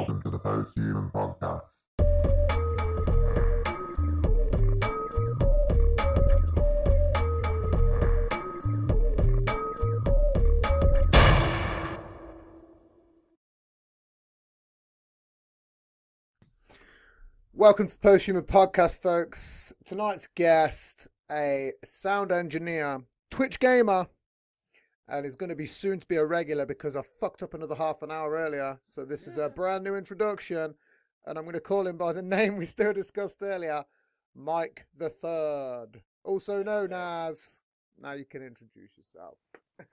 Welcome to the Post-Human Podcast. Welcome to the Post-Human Podcast, folks. Tonight's guest, a sound engineer, Twitch gamer, and is going to be soon to be a regular because I fucked up another half an hour earlier. So this is a brand new introduction, and I'm going to call him by the name we still discussed earlier, Mike the Third, also known as. Now you can introduce yourself.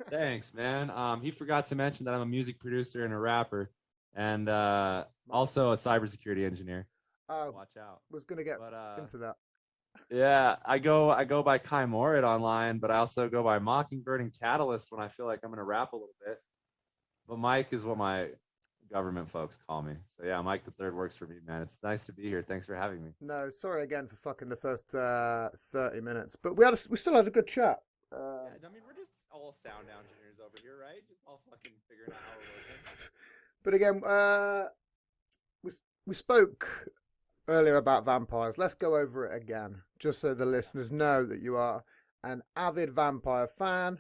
Thanks, man. He forgot to mention that I'm a music producer and a rapper, and also a cybersecurity engineer. Oh, Watch out. was going to get into that. Yeah, I go by Kai Morid online, but I also go by Mockingbird and Catalyst when I feel like I'm gonna rap a little bit. But Mike is what my government folks call me. So yeah, Mike the Third works for me, man. It's nice to be here. Thanks for having me. No, sorry again for fucking the first 30 minutes, but we still had a good chat. Yeah, I mean, we're just all sound engineers over here, right? Just all fucking figuring out how we're working. But again, we spoke earlier about vampires. Let's go over it again, just so the listeners know that you are an avid vampire fan.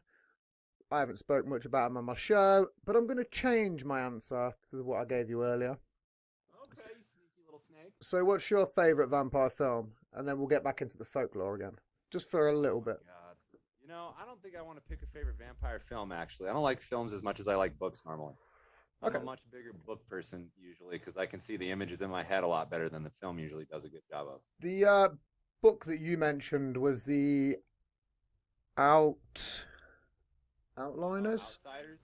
I haven't spoke much about them on my show, but I'm going to change my answer to what I gave you earlier. Okay, you sneaky little snake. So what's your favourite vampire film? And then we'll get back into the folklore again, just for a little bit. God. You know, I don't think I want to pick a favorite vampire film, actually. I don't like films as much as I like books normally. I'm a much bigger book person usually because I can see the images in my head a lot better than the film usually does a good job of. The book that you mentioned was the Outliners?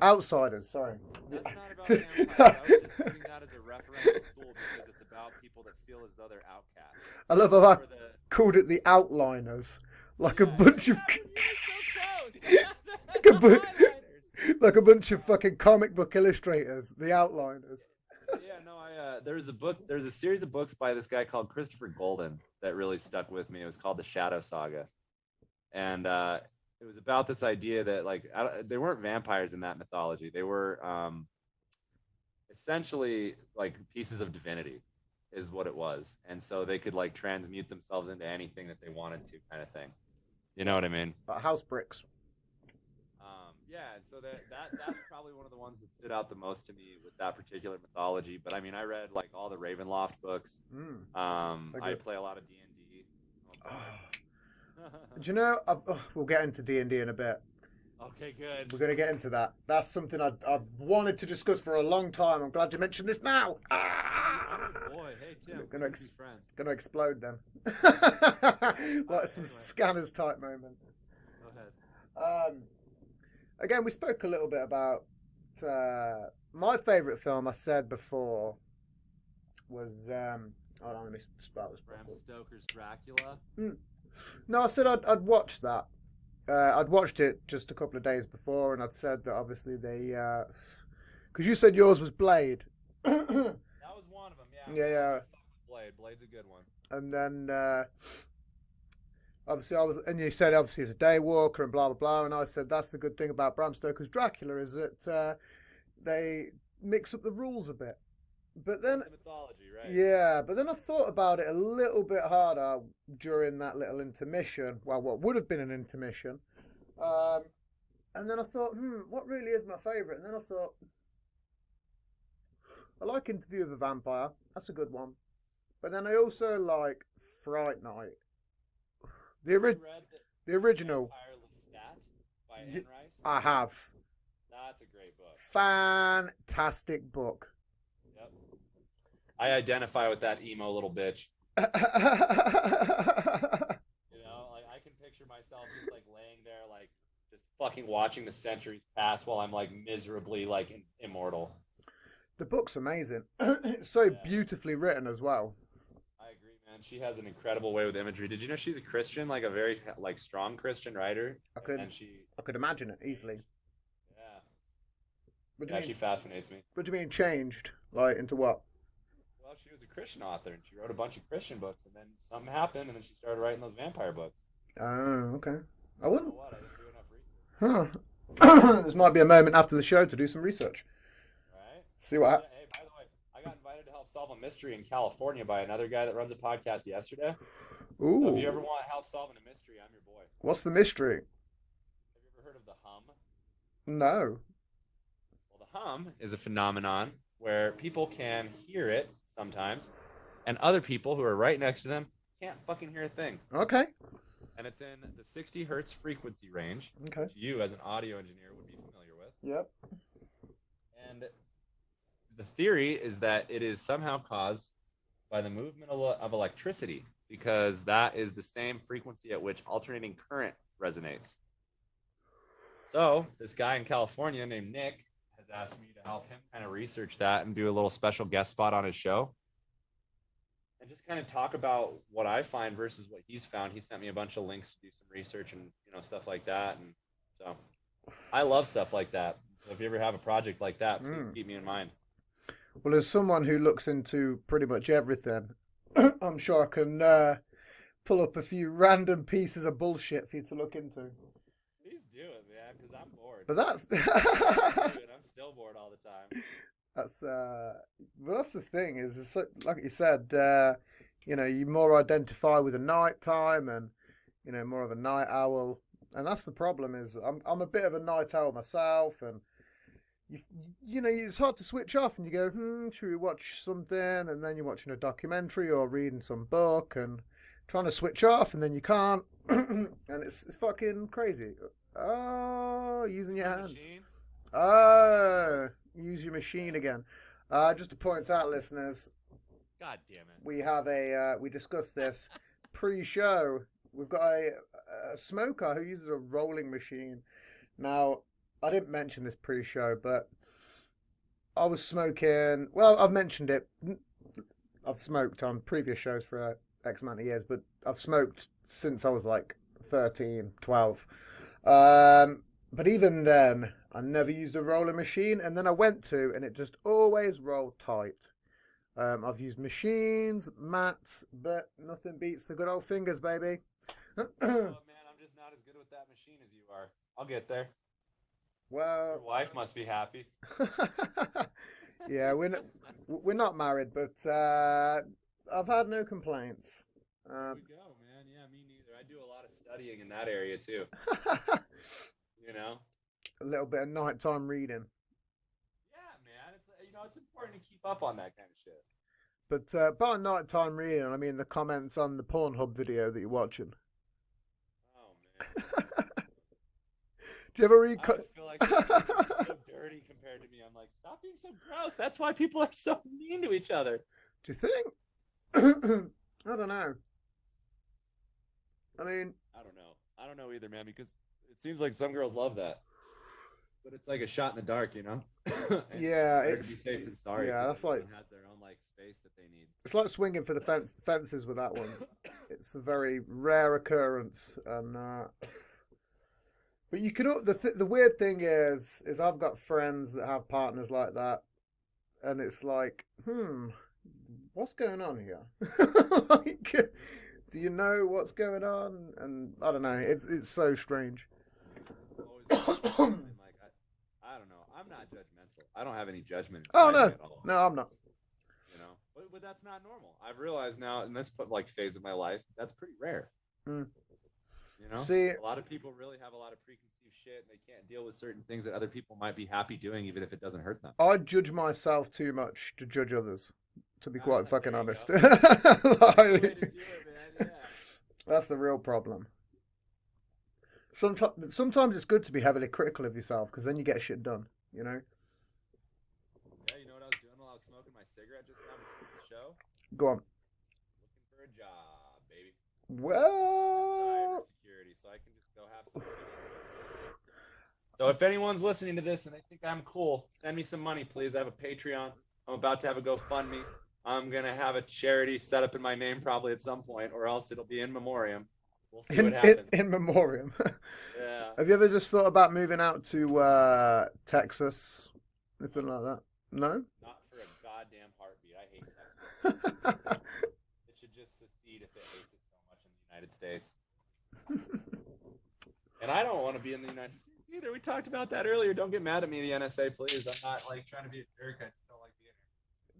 Outsiders, sorry. That's not about vampires. I was just using that as a referential tool because it's about people that feel as though they're outcasts. I love how I called it the Outliners. Like a bunch of... like a bunch of fucking comic book illustrators, the Outliners. Yeah, no, there's a series of books by this guy called Christopher Golden that really stuck with me. It was called The Shadow Saga. And it was about this idea that like they weren't vampires in that mythology. They were essentially like pieces of divinity is what it was. And so they could like transmute themselves into anything that they wanted to, kind of thing. You know what I mean? House bricks. Yeah, so that's probably one of the ones that stood out the most to me with that particular mythology. But I mean, I read like all the Ravenloft books. I play a lot of D&D. Do you know? We'll get into D&D in a bit. Okay, good. We're going to get into that. That's something I've wanted to discuss for a long time. I'm glad you mentioned this now. Oh boy, hey Tim. Going to explode then. Like some Scanners type moment. Go ahead. Again, we spoke a little bit about my favourite film. I said before was hold on, let me spell this. Bram Stoker's Dracula. No, I said I'd watched that. I'd watched it just a couple of days before, and I'd said that obviously they, because you said yours was Blade. That was one of them. Yeah. Blade's a good one. And then. Obviously, and you said obviously it's a day walker and blah blah blah, and I said that's the good thing about Bram Stoker's Dracula is that they mix up the rules a bit. But then the mythology, right? Yeah, but then I thought about it a little bit harder during that little intermission. Well, what would have been an intermission, and then I thought, what really is my favourite? And then I thought, I like Interview with a Vampire. That's a good one. But then I also like Fright Night. The original. By Anne Rice? I have. That's a great book. Fantastic book. Yep. I identify with that emo little bitch. Like I can picture myself just like laying there, like just fucking watching the centuries pass while I'm like miserably like immortal. The book's amazing. It's so beautifully written as well. And she has an incredible way with imagery. Did you know she's a Christian, like a very like strong Christian writer? I could imagine it easily. Yeah. She fascinates me. What do you mean changed? Like into what? Well, she was a Christian author and she wrote a bunch of Christian books, and then something happened, and then she started writing those vampire books. Oh, okay. I wouldn't. You know what? I didn't do enough research. Huh. This might be a moment after the show to do some research. Right. See what happens. Hey, by the way, I got invited to help help solve a mystery in California by another guy that runs a podcast yesterday. So if you ever Ooh. want help solving a mystery, I'm your boy. What's the mystery? Have you ever heard of the hum? No. Well, the hum is a phenomenon where people can hear it sometimes, and other people who are right next to them can't fucking hear a thing. Okay. And it's in the 60 hertz frequency range, Okay. which you, as an audio engineer, would be familiar with. Yep. And the theory is that it is somehow caused by the movement of electricity, because that is the same frequency at which alternating current resonates. So this guy in California named Nick has asked me to help him kind of research that and do a little special guest spot on his show and just kind of talk about what I find versus what he's found. He sent me a bunch of links to do some research and stuff like that. And so I love stuff like that. So if you ever have a project like that, please keep me in mind. Well, as someone who looks into pretty much everything, I'm sure I can pull up a few random pieces of bullshit for you to look into. Please do it, man, because I'm bored. But that's I'm still bored all the time. that's the thing is, it's like you said, you more identify with the night time and more of a night owl, and that's the problem. Is I'm a bit of a night owl myself, and it's hard to switch off, and you go, should we watch something? And then you're watching a documentary or reading some book and trying to switch off, and then you can't, and it's fucking crazy. Oh, using your hands. Machine? Oh, use your machine again. Just to point out, listeners, God damn it. we have we discussed this pre-show. We've got a smoker who uses a rolling machine. Now, I didn't mention this pre-show, but I was smoking. Well, I've mentioned it. I've smoked on previous shows for X amount of years, but I've smoked since I was like 13, 12. But even then, I never used a rolling machine, and then I went to, and it just always rolled tight. I've used machines, mats, but nothing beats the good old fingers, baby. Oh, man, I'm just not as good with that machine as you are. I'll get there. Your Well, wife must be happy. yeah, we're not married, but I've had no complaints. There we go, man. Yeah, me neither. I do a lot of studying in that area too. A little bit of nighttime reading. Yeah, man. It's important to keep up on that kind of shit. But by nighttime reading, I mean the comments on the Pornhub video that you're watching. Oh man. Do you ever read? I always feel like they're so dirty compared to me. I'm like, stop being so gross. That's why people are so mean to each other. Do you think? I don't know. I mean, I don't know. I don't know either, man, because it seems like some girls love that. But it's like a shot in the dark, And yeah, better it's to be safe than sorry. yeah, because that's like everyone has their own like space that they need. it's like swinging for the fences with that one. It's a very rare occurrence, and but you can. The weird thing is I've got friends that have partners like that, and it's like, what's going on here? Like, do you know what's going on? And I don't know. It's so strange. Like, I don't know. I'm not judgmental. I don't have any judgment. Oh inside no, me at all. no, I'm not. But that's not normal. I've realized now in this phase of my life, that's pretty rare. See, a lot of people really have a lot of preconceived shit, and they can't deal with certain things that other people might be happy doing, even if it doesn't hurt them. I judge myself too much to judge others. To be quite fucking there you honest. go. That's the way to do it, man. Yeah. That's the real problem. Sometimes it's good to be heavily critical of yourself, because then you get shit done. Yeah, you know what I was doing while I was smoking my cigarette just now before the show? Go on. Looking for a job, baby. Well, Cybersecurity, so I can just go have some money. So if anyone's listening to this and they think I'm cool, send me some money, please. I have a Patreon. I'm about to have a GoFundMe. I'm going to have a charity set up in my name probably at some point, or else it'll be in memoriam. We'll see what happens. in memoriam. Yeah. Have you ever just thought about moving out to Texas? Anything like that? No? Not for a goddamn heartbeat. I hate Texas. It should just secede if it hates it so much in the United States. And I don't want to be in the United States either. We talked about that earlier. Don't get mad at me, the NSA, please. I'm not like trying to be a jerk. I just don't like being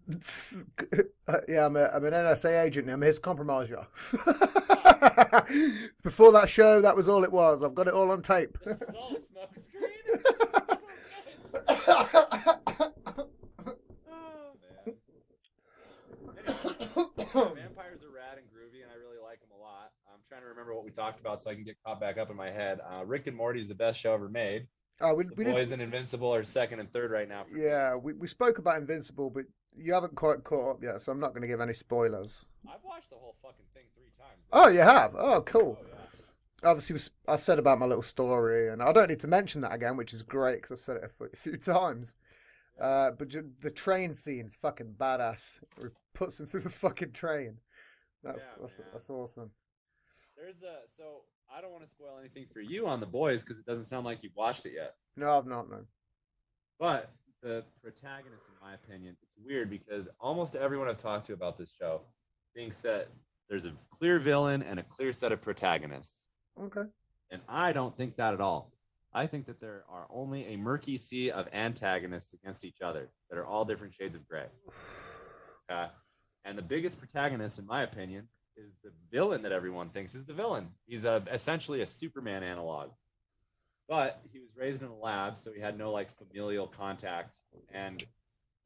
Yeah, I'm an NSA agent. I'm here to compromise you. Before that show, that was all it was. I've got it all on tape. This is all a smoke screen. Oh man. Anyway, vampires are rad and groovy, and I really like them a lot. I'm trying to remember what we talked about so I can get caught back up in my head. Rick and Morty is the best show ever made. We The did. Boys and Invincible are second and third right now. For me. Yeah, we spoke about Invincible, but you haven't quite caught up yet, so I'm not going to give any spoilers. I've watched the whole fucking thing 3 times. Oh, you have? Oh, cool. Oh yeah. Obviously, I said about my little story, and I don't need to mention that again, which is great because I've said it a few times. But the train scene is fucking badass. It puts him through the fucking train. That's awesome. So I don't want to spoil anything for you on The Boys because it doesn't sound like you've watched it yet. No, I've not, no. But the protagonist, in my opinion, it's weird because almost everyone I've talked to about this show thinks that there's a clear villain and a clear set of protagonists. Okay. And I don't think that at all. I think that there are only a murky sea of antagonists against each other that are all different shades of gray. And the biggest protagonist, in my opinion, is the villain that everyone thinks is the villain. He's essentially a Superman analog. But he was raised in a lab, so he had no like familial contact. And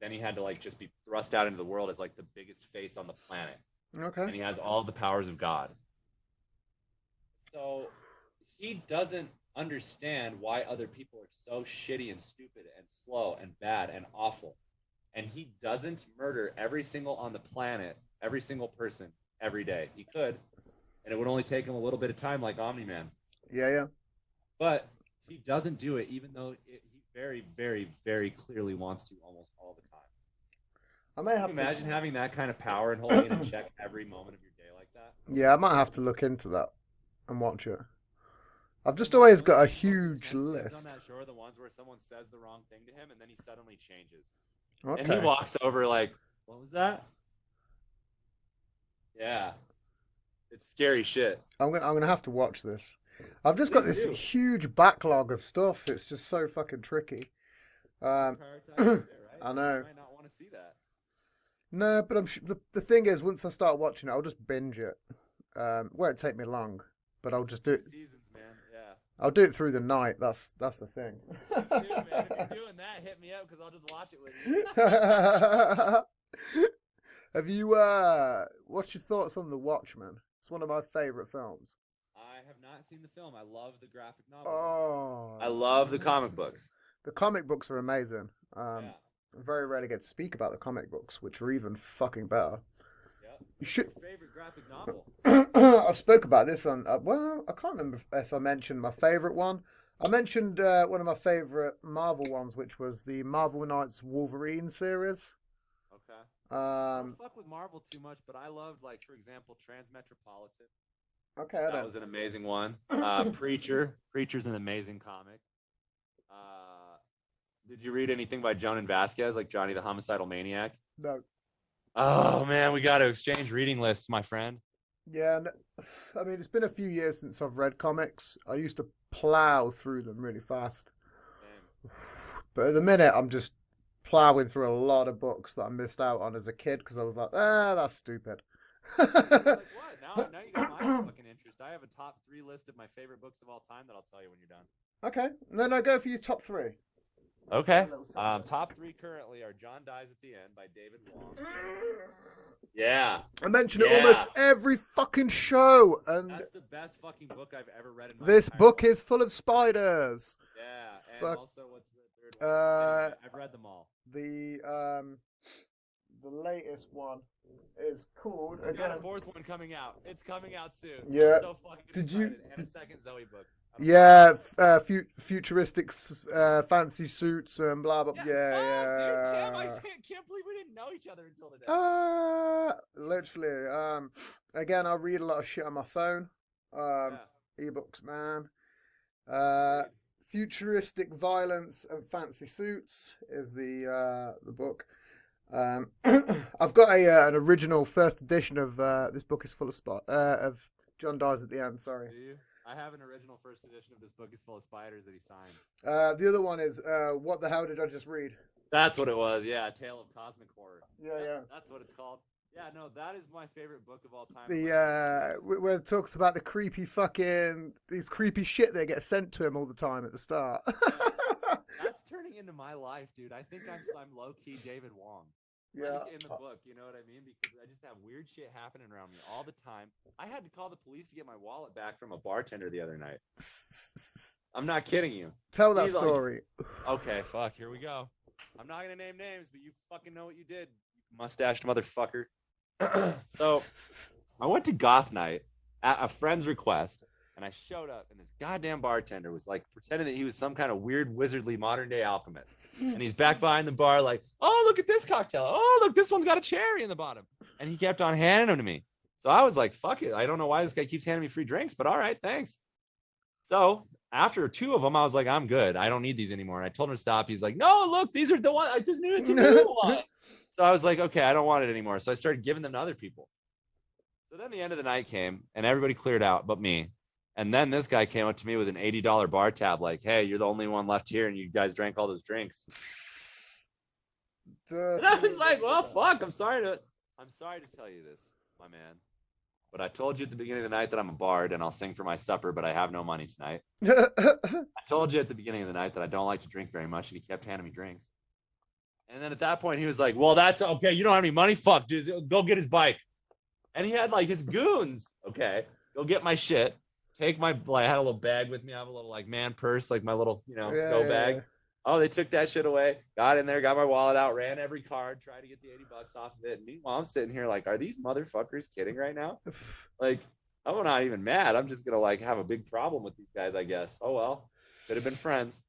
then he had to like just be thrust out into the world as like the biggest face on the planet. Okay. And he has all the powers of God. So he doesn't understand why other people are so shitty and stupid and slow and bad and awful. And he doesn't murder every single on the planet, every single person, every day. He could, and it would only take him a little bit of time like Omni-Man. Yeah. But he doesn't do it, even though he very, very, very clearly wants to almost all the time. I may have Can you imagine having that kind of power and holding it in check every moment of your day like that? Yeah, I might have to look into that and watch it. I've just always got a huge list. On that show are the ones where someone says the wrong thing to him and then he suddenly changes. Okay. And he walks over like, what was that? Yeah. It's scary shit. I'm gonna have to watch this. I've just got this huge backlog of stuff. It's just so fucking tricky. I know. You might not want to see that. No, but the thing is, once I start watching it, I'll just binge it. Won't take me long, but I'll just do it. Seasons, man. Yeah. I'll do it through the night. That's the thing. Dude, man, if you're doing that, hit me up because I'll just watch it with you. Have you what's your thoughts on The Watchmen? It's one of my favorite films. I have not seen the film. I love the graphic novel. Oh, I love the comic books. The comic books are amazing. Yeah. Very rarely get to speak about the comic books, which are even fucking better. Yep. You should. Your favorite graphic novel? I've spoke about this on. Well, I can't remember if I mentioned my favorite one. I mentioned one of my favorite Marvel ones, which was the Marvel Knights Wolverine series. Okay. I don't fuck with Marvel too much, but I loved, like, for example, Transmetropolitan. Okay, That was an amazing one. Preacher's an amazing comic. Did you read anything by Jonan Vasquez, like Johnny the Homicidal Maniac? No. Oh man, we got to exchange reading lists, my friend. Yeah, I mean, it's been a few years since I've read comics. I used to plow through them really fast. Same. But at the minute, I'm just plowing through a lot of books that I missed out on as a kid because I was like, that's stupid. Like what? Now you got my fucking interest. I have a top 3 list of my favorite books of all time that I'll tell you when you're done. Okay. No, go for your top 3. Okay. Top 3 currently are John Dies at the End by David Wong. Yeah. I mention it almost every fucking show, and that's the best fucking book I've ever read in my this entire book life. is full of spiders. Yeah, and also what's the third one? Anyway, I've read them all. The latest one is called. We've got a 4th one coming out. It's coming out soon. Yeah. I'm so fucking excited. And a second Zoe book. Yeah, futuristic fancy suits and blah blah. Yeah. Yeah. Dude, Tim, I can't believe we didn't know each other until today. Literally. Again, I read a lot of shit on my phone. Ebooks, man. Futuristic Violence and Fancy Suits is the book. I've got an original first edition of this book is full of John Dies at the End. Sorry. Do you? I have an original first edition of This Book is Full of Spiders that he signed. The other one is What the Hell Did I Just Read? That's what it was. Yeah, A Tale of Cosmic Horror. Yeah. That's what it's called. Yeah, no, that is my favorite book of all time. Where it talks about the creepy these creepy shit that gets sent to him all the time at the start. That's turning into my life, dude. I think I'm low key David Wong. Yeah. Like in the book, you know what I mean? Because I just have weird shit happening around me all the time. I had to call the police to get my wallet back from a bartender the other night. I'm not kidding you. Tell that He's story. Okay, fuck, here we go. I'm not gonna name names, but you fucking know what you did, you mustached motherfucker. So I went to goth night at a friend's request, and I showed up, and this goddamn bartender was like pretending that he was some kind of weird wizardly modern day alchemist. And he's back behind the bar, like, oh, look at this cocktail. Oh, look, this one's got a cherry in the bottom. And he kept on handing them to me. So I was like, fuck it. I don't know why this guy keeps handing me free drinks, but all right, thanks. So after 2 of them, I was like, I'm good. I don't need these anymore. And I told him to stop. He's like, no, look, these are the ones. I just knew it's a new one. So I was like, okay, I don't want it anymore. So I started giving them to other people. So then the end of the night came, and everybody cleared out but me. And then this guy came up to me with an $80 bar tab, like, hey, you're the only one left here, and you guys drank all those drinks. And I was like, well, fuck, I'm sorry to tell you this, my man. But I told you at the beginning of the night that I'm a bard and I'll sing for my supper, but I have no money tonight. I told you at the beginning of the night that I don't like to drink very much, and he kept handing me drinks. And then at that point, he was like, well, that's okay. You don't have any money? Fuck, dude. Go get his bike. And he had like his goons. Okay, go get my shit. Take my, I had a little bag with me. I have a little like man purse, like my little, go bag. Yeah. Oh, they took that shit away. Got in there, got my wallet out, ran every card, tried to get the $80 off of it. And meanwhile, I'm sitting here like, are these motherfuckers kidding right now? Like, I'm not even mad. I'm just gonna like have a big problem with these guys, I guess. Oh well, could have been friends.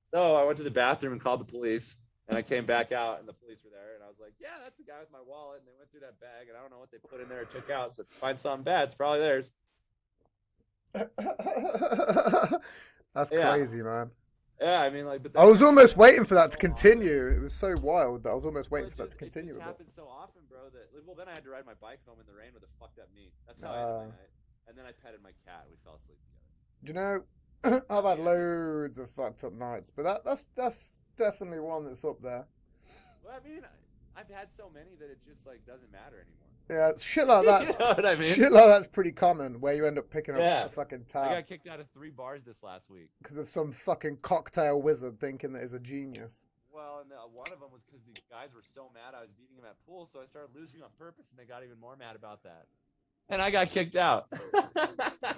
So I went to the bathroom and called the police, and I came back out, and the police were there, and I was like, yeah, that's the guy with my wallet. And they went through that bag, and I don't know what they put in there or took out. So if you find something bad, it's probably theirs. That's crazy, man. Yeah, I mean, like, but I was almost waiting for that to continue. It was so wild that I was almost waiting for that to continue. It just happens so often, bro. That well, then I had to ride my bike home in the rain with a fucked up knee. That's how I ended my night. And then I petted my cat. We fell asleep together. Do you know, I've had loads of fucked up nights, but that's definitely one that's up there. Well, I mean, I've had so many that it just like doesn't matter anymore. Yeah, shit like that. You know what I mean? Shit like that's pretty common, where you end up picking up a fucking tab. I got kicked out of 3 bars this last week because of some fucking cocktail wizard thinking that he's a genius. Well, and one of them was because these guys were so mad I was beating them at pool, so I started losing on purpose, and they got even more mad about that. And I got kicked out.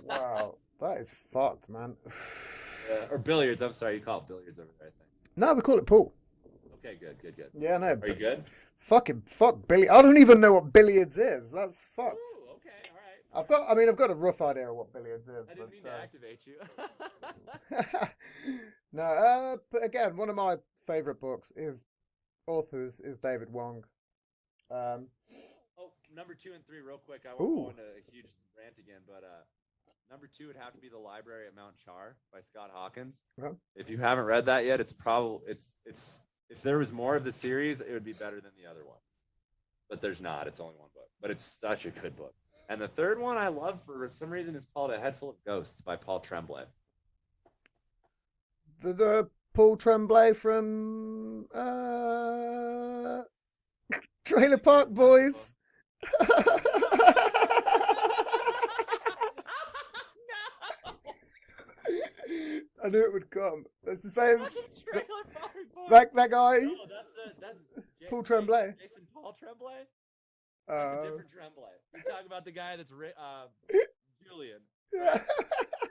Wow, that is fucked, man. Or billiards. I'm sorry, you call it billiards over there, I think. No, we call it pool. Okay, good. Yeah, no. Are you good? Fuck billiards. I don't even know what billiards is. That's fucked. Ooh, okay, all right. I've got a rough idea of what billiards is. I didn't mean to activate you. No, but again, one of my favorite authors is David Wong. Number 2 and 3, real quick. I won't go into a huge rant again, but number 2 would have to be The Library at Mount Char by Scott Hawkins. Okay. If you haven't read that yet, it's if there was more of the series, it would be better than the other one. But there's not. It's only one book. But it's such a good book. And the third one I love for some reason is called A Head Full of Ghosts by Paul Tremblay. The Paul Tremblay from Trailer Park Boys. I knew it would come. That's the same. That guy. No, that's Paul Tremblay. Jason Paul Tremblay. That's a different Tremblay. He's talking about the guy that's Julian. Yeah.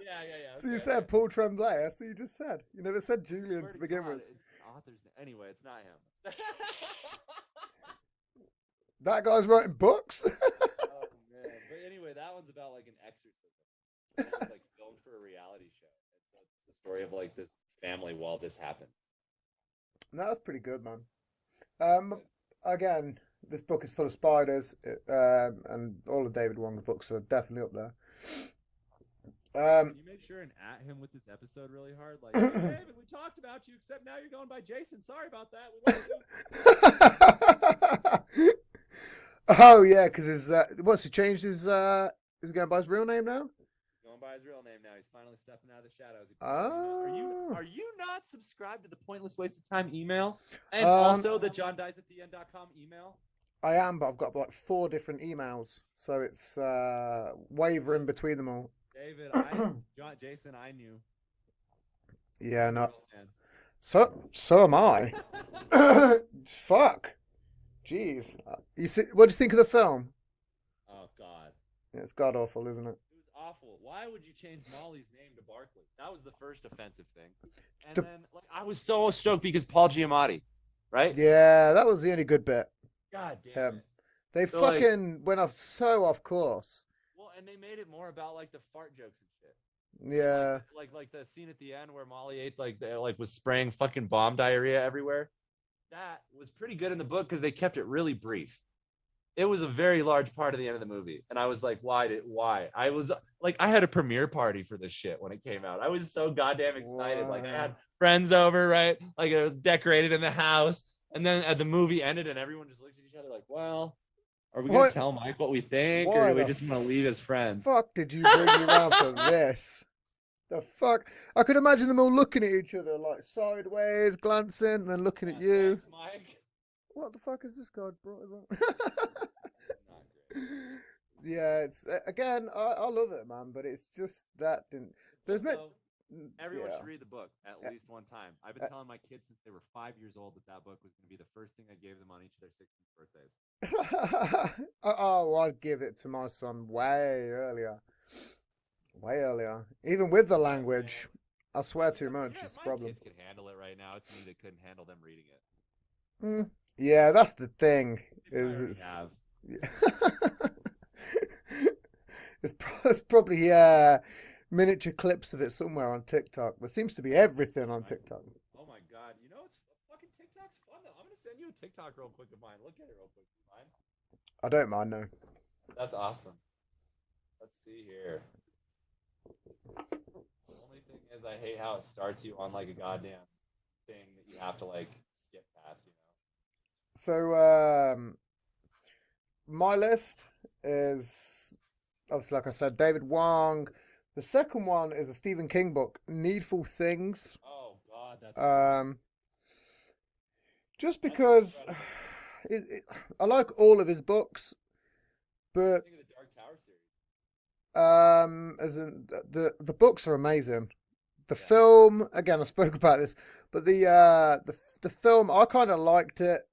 Yeah. So you said Paul Tremblay. That's what you just said. You never said Julian to begin with. Anyway, it's not him. That guy's writing books. Oh man! But anyway, that one's about like an exorcism. It was like filmed for a reality show. So it's the story of like this family while this happened. No, that's pretty good, man. Again, this book is full of spiders, and all of David Wong's books are definitely up there. Can you make sure and at him with this episode really hard? Like, hey, David, we talked about you, except now you're going by Jason. Sorry about that. We love you. Oh yeah, because he changed his. Is he going by his real name now? He's going going by his real name now. He's finally stepping out of the shadows. Oh. Are you not subscribed to the Pointless Waste of Time email? And Um, also the johndiesattheend.com email? I am, but I've got like 4 different emails, so it's wavering between them all. David, Jason, I knew. Yeah, I'm a no. real fan. So am I. Fuck. Jeez. You see, what do you think of the film? Oh God. Yeah, it's god awful, isn't it? It was awful. Why would you change Molly's name to Barkley? That was the first offensive thing. And The- then like I was so stoked because Paul Giamatti, right? Yeah, that was the only good bit. God damn Him. it. They So, like- fucking went off so off course. Well, and they made it more about like the fart jokes and shit. Yeah. Like the scene at the end where Molly ate was spraying fucking bomb diarrhea everywhere. That was pretty good in the book because they kept it really brief. It was a very large part of the end of the movie, and I was like, why? I was like, I had a premiere party for this shit when it came out. I was so goddamn excited. Like I had friends over, right? Like it was decorated in the house, and then the movie ended, and everyone just looked at each other like, well, are we gonna tell Mike what we think, or Why do we the just want to leave as friends? Fuck did you bring me around for this? The fuck? I could imagine them all looking at each other like sideways, glancing, and then looking at you. Thanks, Mike. What the fuck is this guy brought us on? Not great. Yeah, it's again, I love it, man, but it's just that didn't. There's no. So, everyone Yeah. should read the book at least one time. I've been telling my kids since they were 5 years old that book was going to be the first thing I gave them on each of their 16th birthdays. Oh, I'd give it to my son way earlier. Way earlier. Even with the language. I swear too much Yeah, is the my problem. kids can handle it right now. It's me that couldn't handle them reading it. Yeah, that's the thing. They Is already it's, have. it's probably miniature clips of it somewhere on TikTok. There seems to be everything on TikTok. Oh my god! You know it's fucking TikTok's fun though. I'm gonna send you a TikTok real quick of mine. Look at it real quick. You mind? I don't mind, no. That's awesome. Let's see here. The only thing is, I hate how it starts you on like a goddamn thing that you have to like skip past. You know. So, my list is obviously, like I said, David Wong. The second one is a Stephen King book, Needful Things. Oh god, that's. Just because I like all of his books, but Think of the Dark Tower series. as in the books are amazing. The Yeah. film, again, I spoke about this, but the film, I kind of liked it,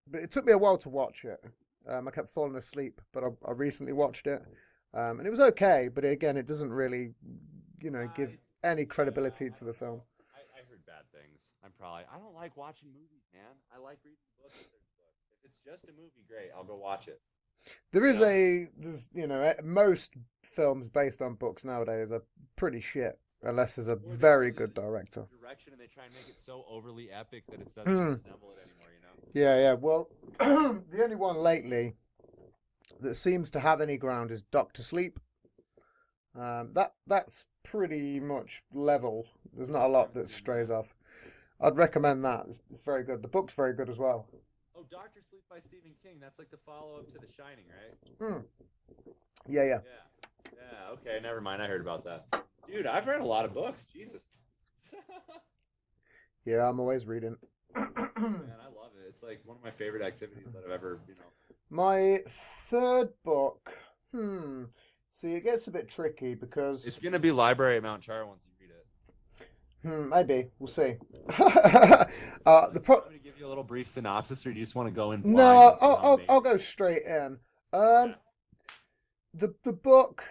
but it took me a while to watch it. I kept falling asleep, but I recently watched it, and it was okay. But again, it doesn't really, give any credibility to the film. I heard bad things. I don't like watching movies, man. I like reading books if there's books. If it's just a movie, great. I'll go watch it. There is Yeah. most films based on books nowadays are pretty shit, unless there's a Or they very really good director. Direction and they try and make it so overly epic that it doesn't Hmm. resemble it anymore. You know. Yeah. Well, the only one lately that seems to have any ground is Doctor Sleep. That's pretty much level. There's not a lot that strays off. I'd recommend that. It's very good. The book's very good as well. Oh, Doctor Sleep by Stephen King. That's like the follow-up to The Shining, right? Yeah. Yeah. Yeah. Okay. Never mind. I heard about that. Dude, I've read a lot of books. Jesus. Yeah, I'm always reading. Man, I love it. It's like one of my favorite activities that I've ever. My third book. See, it gets a bit tricky because It's gonna be Library at Mount Char once you read it. maybe we'll see. Do you want me to give you a little brief synopsis, or do you just want to go in blind? No, and see how I'll amazing- go straight in. Yeah. The book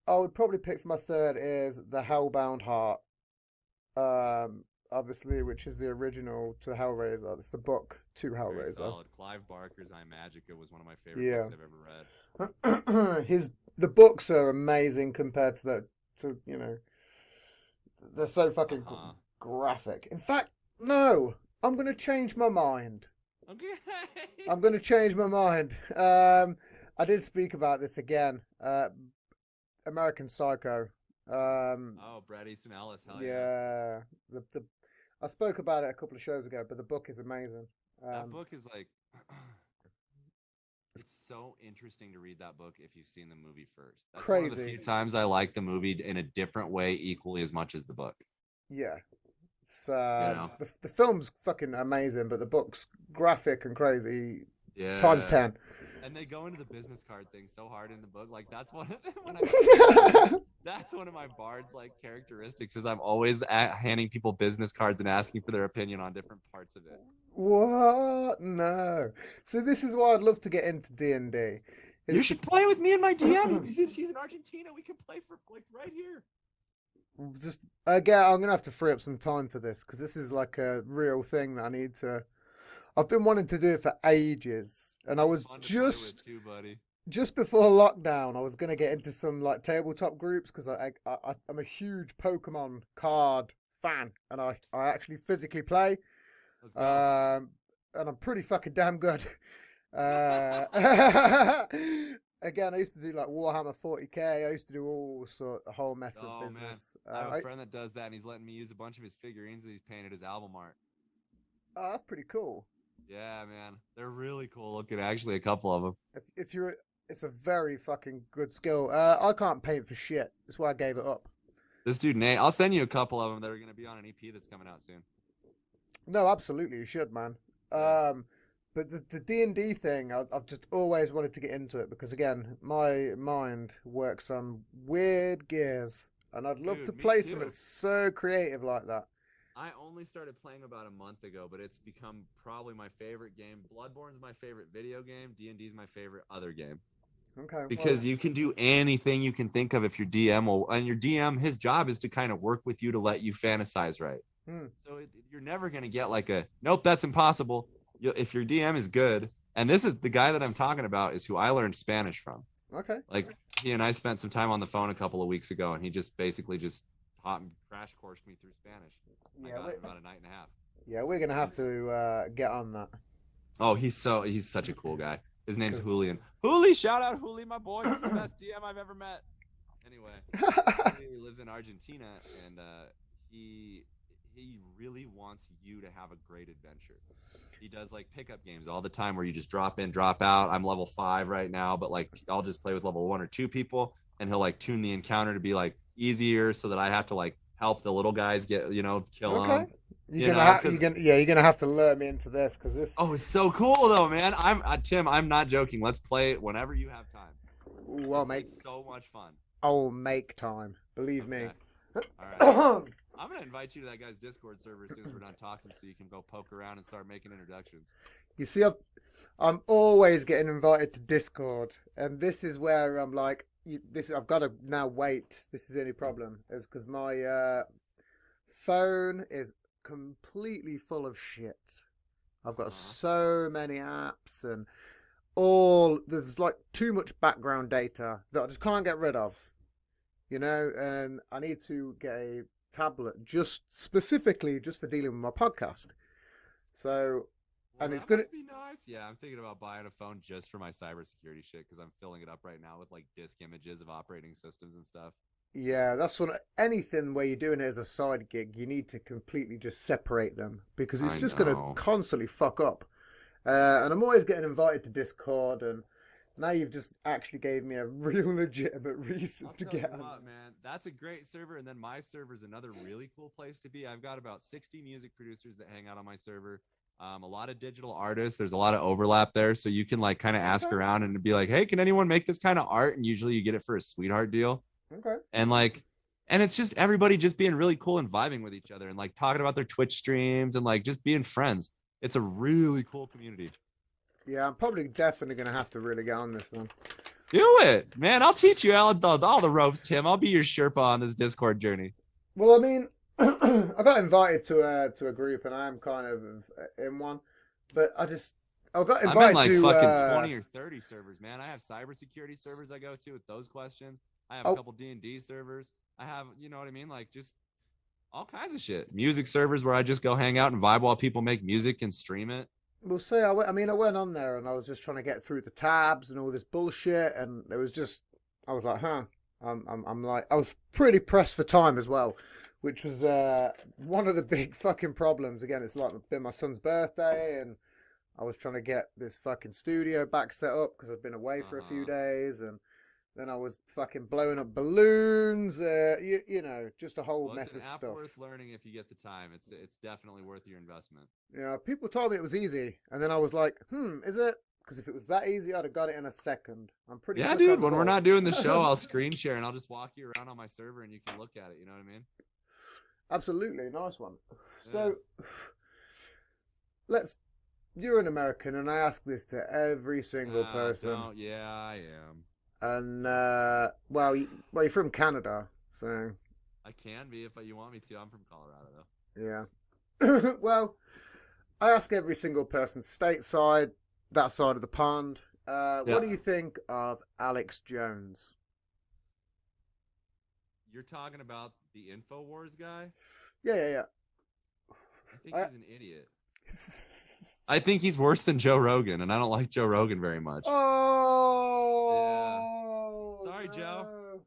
I would probably pick for my third is The Hellbound Heart. Obviously, which is the original to Hellraiser. It's the book to Very Hellraiser. solid. Clive Barker's I Magica was one of my favorite Yeah. books I've ever read. The books are amazing compared to that. They're so fucking Uh-huh. graphic. In fact, no, I'm gonna change my mind. Okay. I'm gonna change my mind. I did speak about this again. American Psycho. Oh, Bret Easton Ellis. Hell yeah. Yeah. I spoke about it a couple of shows ago, but the book is amazing. That book is like, it's so interesting to read that book if you've seen the movie first. That's one of the Crazy. few times I like the movie in a different way equally as much as the book. Yeah. It's You know? the film's fucking amazing, but the book's graphic and crazy times Yeah. 10. And they go into the business card thing so hard in the book. Like that's one of them. That's one of my Bard's like characteristics is I'm always handing people business cards and asking for their opinion on different parts of it. What? No. So this is why I'd love to get into D&D. You should play with me and my DM. He's in Argentina. We can play for like right here. Just again, I'm gonna have to free up some time for this because this is like a real thing that I need to. I've been wanting to do it for ages, and I was Fun to play with just too, buddy. just before lockdown. I was gonna get into some like tabletop groups because I'm a huge Pokemon card fan, and I actually physically play. Let's go. And I'm pretty fucking damn good. Again, I used to do like Warhammer 40k. I used to do a whole mess of business. Man. I have a friend that does that, and he's letting me use a bunch of his figurines that he's painted as album art. Oh, that's pretty cool. Yeah, man, they're really cool looking. Actually, a couple of them. If you're, it's a very fucking good skill. I can't paint for shit. That's why I gave it up. This dude Nate, I'll send you a couple of them that are going to be on an EP that's coming out soon. No, absolutely, you should, man. But the D&D thing, I've just always wanted to get into it because, again, my mind works on weird gears, and I'd love to Dude, me play too. something so creative like that. I only started playing about a month ago, but it's become probably my favorite game. Bloodborne's my favorite video game. D&D's my favorite other game. Okay. Because you can do anything you can think of if your DM will, and your DM, his job is to kind of work with you to let you fantasize right. So you're never going to get like a, nope, that's impossible. If your DM is good, and this is the guy that I'm talking about is who I learned Spanish from. Okay. Like he and I spent some time on the phone a couple of weeks ago, and he just basically just taught and crash coursed me through Spanish. Yeah, I got it in about a night and a half. Yeah, we're gonna have to get on that. Oh, he's such a cool guy. His name's 'Cause- Julian. Hooli, shout out Hooli, my boy. He's the best DM I've ever met. Anyway, he lives in Argentina, and he really wants you to have a great adventure. He does like pickup games all the time where you just drop in, drop out. I'm level 5 right now, but like I'll just play with level 1 or 2 people, and he'll like tune the encounter to be like easier so that I have to like help the little guys get, kill them. You're gonna have to lure me into this because this. Oh, it's so cool though, man. Tim. I'm not joking. Let's play it whenever you have time. Well, mate, It's so much fun. I'll make time. Believe me. Okay. All right. I'm gonna invite you to that guy's Discord server as soon as we're done talking, so you can go poke around and start making introductions. You see, I'm always getting invited to Discord, and this is where I'm like, I've got to now wait. This is the only problem, is because my phone is completely full of shit. I've got so many apps and there's like too much background data that I just can't get rid of, and I need to get a tablet specifically just for dealing with my podcast. So, and it's gonna be nice. Yeah, I'm thinking about buying a phone just for my cybersecurity shit because I'm filling it up right now with like disk images of operating systems and stuff. Yeah, that's anything where you're doing it as a side gig, you need to completely just separate them because it's just going to constantly fuck up. And I'm always getting invited to Discord, and now you've just actually gave me a real legitimate reason to get on. Man, that's a great server, and then my server is another really cool place to be. I've got about 60 music producers that hang out on my server. A lot of digital artists. There's a lot of overlap there, so you can like kind of ask around and be like, "Hey, can anyone make this kind of art?" And usually you get it for a sweetheart deal. Okay. And it's just everybody just being really cool and vibing with each other and like talking about their Twitch streams and like just being friends. It's a really cool community. Yeah, I'm probably definitely going to have to really get on this then. Do it, man. I'll teach you all the ropes, Tim. I'll be your Sherpa on this Discord journey. Well, I mean, I got invited to a group and I am kind of in one, but I got invited I'm in like to fucking 20 or 30 servers, man. I have cybersecurity servers I go to with those questions. I have a couple D&D servers. I have, you know what I mean? Like just all kinds of shit. Music servers where I just go hang out and vibe while people make music and stream it. Well, see, I went on there and I was just trying to get through the tabs and all this bullshit, and it was just, I was like, I'm like, I was pretty pressed for time as well, which was one of the big fucking problems. Again, it's like been my son's birthday, and I was trying to get this fucking studio back set up because I've been away for a few days, and then I was fucking blowing up balloons. You know, just a whole Well, mess it's an of app stuff. worth learning if you get the time. It's definitely worth your investment. Yeah, people told me it was easy, and then I was like, is it? Because if it was that easy, I'd have got it in a second. I'm pretty Yeah, quick dude. on When we're call. not doing the show, I'll screen share and I'll just walk you around on my server and you can look at it. You know what I mean? Absolutely, nice one. Yeah. So, you're an American, and I ask this to every single person. Yeah, I am. And well, you're from Canada, so I can be if you want me to. I'm from Colorado, though. yeah. Well, I ask every single person stateside, that side of the pond, what do you think of Alex Jones? You're talking about the InfoWars guy? Yeah. I think he's an idiot. I think he's worse than Joe Rogan, and I don't like Joe Rogan very much. Oh, yeah. Sorry, no. Joe.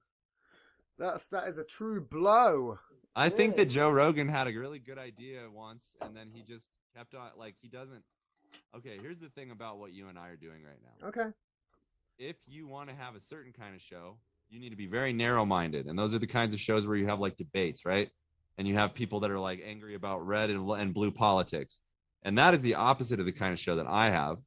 That is a true blow. I think that Joe Rogan had a really good idea once, and then he just kept on, like, he doesn't. Okay, here's the thing about what you and I are doing right now. Okay. If you want to have a certain kind of show, you need to be very narrow-minded, and those are the kinds of shows where you have, like, debates, right? And you have people that are, like, angry about red and blue politics. And that is the opposite of the kind of show that I have.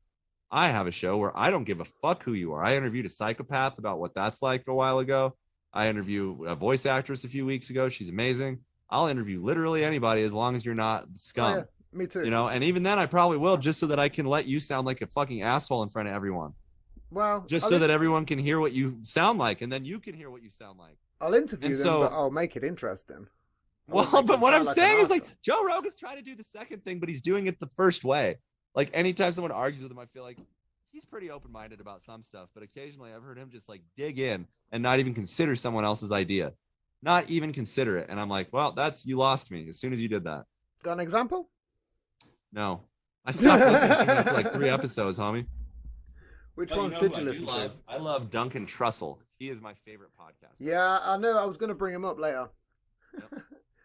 I have a show where I don't give a fuck who you are. I interviewed a psychopath about what that's like a while ago. I interviewed a voice actress a few weeks ago. She's amazing. I'll interview literally anybody as long as you're not scum. Oh, yeah. Me too. You know, and even then I probably will, just so that I can let you sound like a fucking asshole in front of everyone. Well, just so that everyone can hear what you sound like, and then you can hear what you sound like. I'll interview them, but I'll make it interesting. Well, but what I'm saying is, like, Joe Rogan's trying to do the second thing, but he's doing it the first way. Like, anytime someone argues with him, I feel like he's pretty open-minded about some stuff, but occasionally I've heard him just, like, dig in and not even consider someone else's idea. Not even consider it. And I'm like, well, you lost me as soon as you did that. Got an example? No. I stopped listening to him after, like, 3 episodes, homie. Which ones did you listen to? I love Duncan Trussell. He is my favorite podcast. Yeah, I know. I was going to bring him up later. Yep.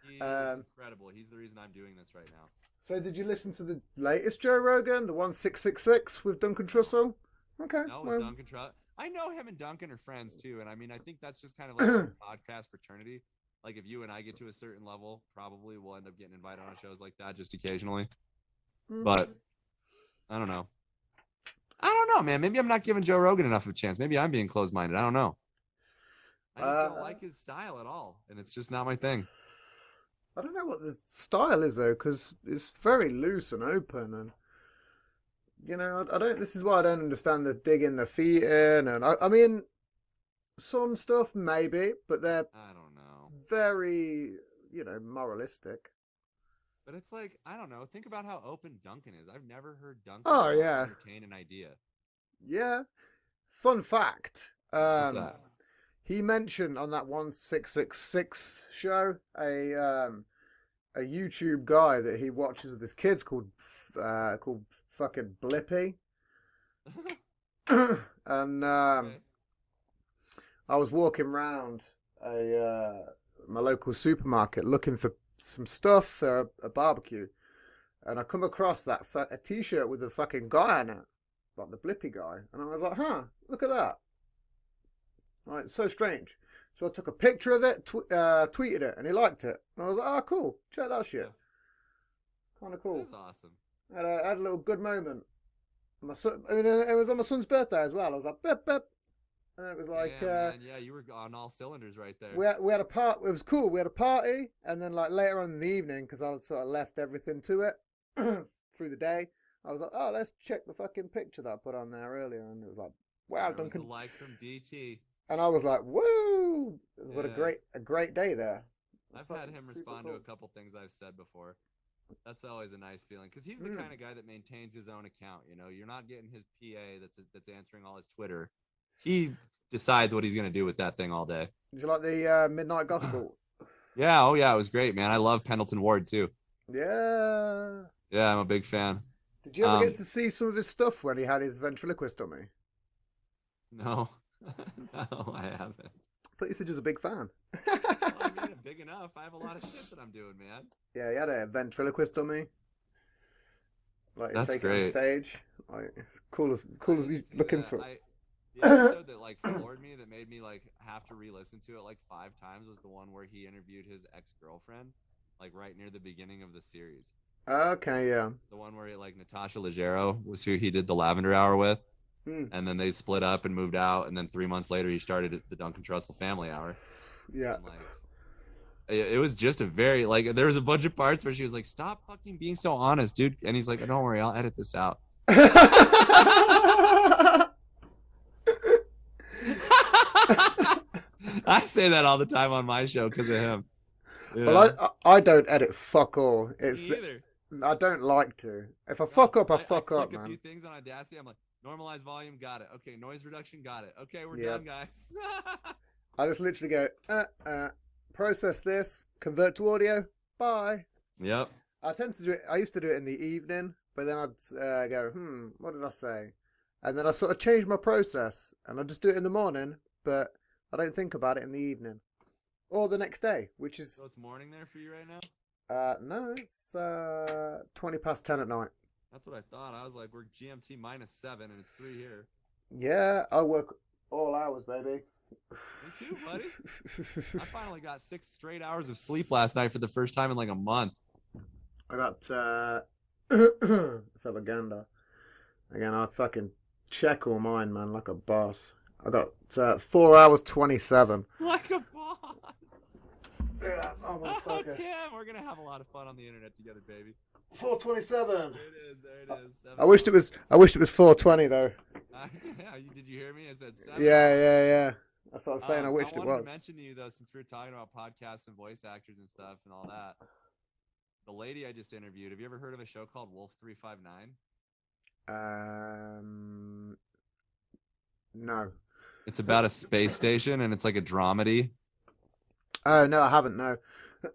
He is incredible. He's the reason I'm doing this right now. So did you listen to the latest Joe Rogan, the 1666 with Duncan Trussell? Okay. No, with Duncan Trussell. I know him and Duncan are friends too, and I mean, I think that's just kind of like a podcast fraternity. Like, if you and I get to a certain level, probably we'll end up getting invited on shows like that just occasionally. But I don't know. Man. Maybe I'm not giving Joe Rogan enough of a chance. Maybe I'm being closed-minded. I don't know. I just don't like his style at all, and it's just not my thing. I don't know what the style is though, because it's very loose and open, and you know, I don't. This is why I don't understand the digging the feet in, and I mean, some stuff maybe, but they're I don't know. Very, moralistic. But it's like, I don't know. Think about how open Duncan is. I've never heard Duncan entertain an idea. Yeah. Fun fact. What's that? He mentioned on that 1666 show a YouTube guy that he watches with his kids called fucking Blippy. And Okay. I was walking around my local supermarket looking for some stuff for a barbecue, and I come across a t-shirt with a fucking guy on it, like the Blippy guy, and I was like, look at that. Like, it's so strange. So I took a picture of it, tweeted it, and he liked it, and I was like, oh, cool, check that shit. Kind of cool. That's awesome. I had a little good moment. My son, it was on my son's birthday as well. I was like, bip, bip. And it was like, man. Yeah, you were on all cylinders right there. We had a part. It was cool. We had a party, and then like later on in the evening, because I sort of left everything to it through the day, I was like, oh, let's check the fucking picture that I put on there earlier, and it was like, wow, there Duncan. was the like from DT. And I was like, woo! What a great day there. I've had him respond to a couple things I've said before. That's always a nice feeling, because he's the kind of guy that maintains his own account. You know, you're not getting his PA that's answering all his Twitter. He decides what he's going to do with that thing all day. Did you like the Midnight Gospel? Yeah. Oh, yeah. It was great, man. I love Pendleton Ward, too. Yeah. Yeah, I'm a big fan. Did you ever get to see some of his stuff when he had his ventriloquist dummy? No. No, I haven't. I thought you said you was a big fan. Well, I mean, I'm big enough. I have a lot of shit that I'm doing, man. Yeah, he had a ventriloquist dummy. Like That's take it on great. stage. Like it's cool as I you need to see look that. into it. The episode that like floored me, that made me like have to re-listen to it like 5 times, was the one where he interviewed his ex-girlfriend, like right near the beginning of the series. Okay, yeah. The one where like Natasha Leggero was who he did the Lavender Hour with, Hmm. and then they split up and moved out, and then 3 months later he started the Duncan Trussell Family Hour, Yeah. and like it was just a very like there was a bunch of parts where she was like, "Stop fucking being so honest, dude," and he's like, "Don't worry, I'll edit this out." I say that all the time on my show because of him. Yeah. Well, I don't edit fuck all. Me It's either. I don't like to. If I No, fuck up, I I fuck click up, a few man. things on Audacity. I'm like, normalize volume, got it. Okay, noise reduction, got it. Okay, we're Yeah. done, guys. I just literally go, process this, convert to audio, bye. Yep. I tend to do it. I used to do it in the evening, but then I'd go, what did I say? And then I sort of change my process, and I just do it in the morning, but I don't think about it in the evening or the next day, which is So it's morning there for you right now? no, it's 20 past 10 at night. That's what I thought. I was like, we're GMT -7 and it's 3 here. Yeah, I work all hours, baby. Me too, buddy. I finally got 6 straight hours of sleep last night for the first time in like a month. I got let's have a gander. Again, I fucking check all mine, man, like a boss. I got 4 hours 27. Like a boss. Yeah, oh, Oh, motherfucker. Tim, we're gonna have a lot of fun on the internet together, baby. 427. There it is. There it is. 7 I wished it was 420 though. Yeah, did you hear me? I said 7. Yeah. That's what I was saying. I wished it wanted was. to mention to you though, since we were talking about podcasts and voice actors and stuff and all that. The lady I just interviewed. Have you ever heard of a show called Wolf 359? No. It's about a space station and it's like a dramedy. Oh no, I haven't. No.